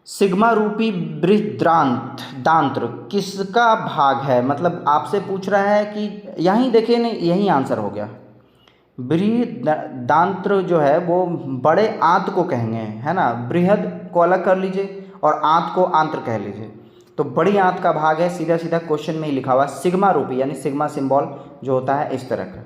सिग्मा रूपी बृहदान्त्र दांत्र किसका भाग है? मतलब आपसे पूछ रहा है कि यहीं देखिए, नहीं यही आंसर हो गया। बृहदान्त्र जो है वो बड़े आंत को कहेंगे, है ना। बृहद को अलग कर लीजिए और आंत को आंत्र कह लीजिए। तो बड़ी आंत का भाग है, सीधा सीधा क्वेश्चन में ही लिखा हुआ सिग्मा रूपी, यानी सिग्मा सिंबल जो होता है इस तरह का।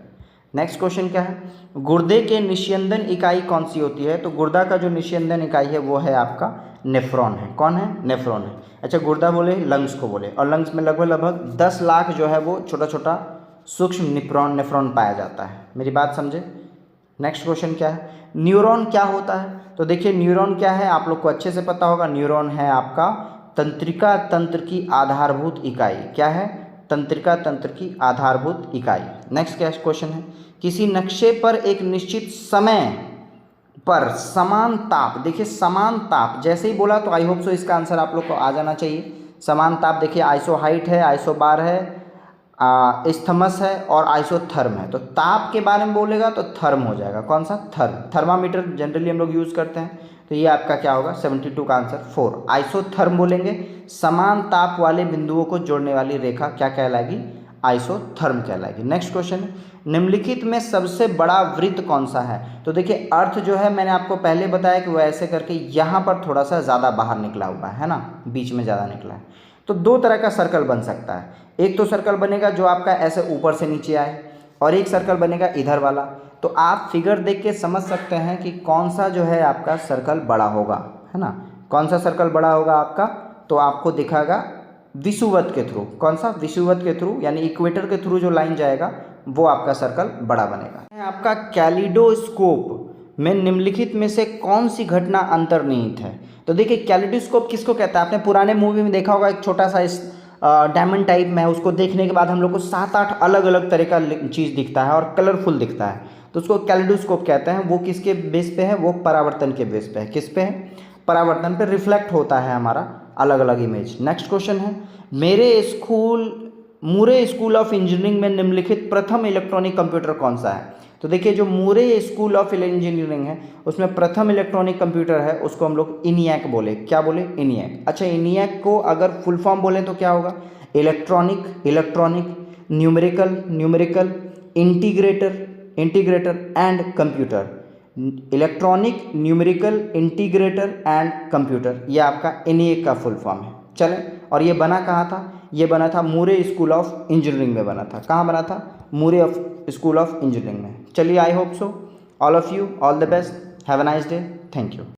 नेक्स्ट क्वेश्चन क्या है, गुर्दे के निस्यंदन इकाई कौन सी होती है? तो गुर्दा का जो निस्यंदन इकाई है वो है आपका नेफ्रॉन है। कौन है? नेफ्रॉन है। अच्छा, गुर्दा बोले, लंग्स को बोले, और लंग्स में लगभग 10 लाख जो है वो छोटा छोटा सूक्ष्म नेफ्रॉन पाया जाता है। मेरी बात समझे। नेक्स्ट क्वेश्चन क्या है, न्यूरॉन क्या होता है? तो देखिए न्यूरॉन क्या है, आप लोग को अच्छे से पता होगा। न्यूरॉन है आपका तंत्रिका तंत्र की आधारभूत इकाई। क्या है? तंत्रिका तंत्र की आधारभूत इकाई। नेक्स्ट क्या क्वेश्चन है, किसी नक्शे पर एक निश्चित समय पर समान ताप, देखिए समान ताप जैसे ही बोला तो आई होप सो इसका आंसर आप लोग को आ जाना चाहिए। समान ताप देखिए आइसो हाइट है, आइसो बार है, इस्थमस है और आइसोथर्म है। तो ताप के बारे में बोलेगा तो थर्म हो जाएगा। कौन सा? थर्म। थर्मामीटर जनरली हम लोग यूज़ करते हैं, तो ये आपका क्या होगा? 72 का आंसर 4। आइसोथर्म बोलेंगे, समान ताप वाले बिंदुओं को जोड़ने वाली रेखा क्या कहलाएगी? आइसोथर्म कहलाएगी। नेक्स्ट क्वेश्चन, निम्नलिखित में सबसे बड़ा वृत्त कौन सा है? तो देखिए अर्थ जो है मैंने आपको पहले बताया कि वो ऐसे करके यहाँ पर थोड़ा सा ज़्यादा बाहर निकला हुआ है ना, बीच में ज़्यादा निकला है। तो दो तरह का सर्कल बन सकता है, एक तो सर्कल बनेगा जो आपका ऐसे ऊपर से नीचे आए, और एक सर्कल बनेगा इधर वाला। तो आप फिगर देख के समझ सकते हैं कि कौन सा जो है आपका सर्कल बड़ा होगा, है ना। कौन सा सर्कल बड़ा होगा आपका? तो आपको दिखागा विषुवत के थ्रू। कौन सा? विषुवत के थ्रू, यानी इक्वेटर के थ्रू जो लाइन जाएगा वो आपका सर्कल बड़ा बनेगा। आपका कैलिडोस्कोप में निम्नलिखित में से कौन सी घटना अंतर्निहित है? तो देखिए कैलिडोस्कोप किसको कहता है? आपने पुराने मूवी में देखा होगा, एक छोटा सा इस डायमंड टाइप में है, उसको देखने के बाद हम लोग को 7-8 अलग अलग तरह का चीज़ दिखता है और कलरफुल दिखता है, तो उसको कैलिडोस्कोप कहते हैं। वो किसके बेस पे है? वो परावर्तन के बेस पे है। किस पे है? परावर्तन पे रिफ्लेक्ट होता है हमारा अलग अलग इमेज। नेक्स्ट क्वेश्चन है, मूरे स्कूल ऑफ इंजीनियरिंग में निम्नलिखित प्रथम इलेक्ट्रॉनिक कंप्यूटर कौन सा है? तो देखिए जो मूरे स्कूल ऑफ इंजीनियरिंग है उसमें प्रथम इलेक्ट्रॉनिक कंप्यूटर है, उसको हम लोग इनियक बोले। क्या बोले? इनियक। अच्छा, इनियक को अगर फुल फॉर्म बोलें तो क्या होगा? Electronic, numerical, integrator and computer. Electronic, numerical, integrator and computer, ये आपका इनियक का फुल फॉर्म है। चलें, और ये बना कहाँ था? ये बना था मूरे स्कूल ऑफ इंजीनियरिंग में बना था। कहाँ बना था? मूरे स्कूल ऑफ इंजीनियरिंग में। चलिए, I hope so all of you all the best, have a nice day, thank you.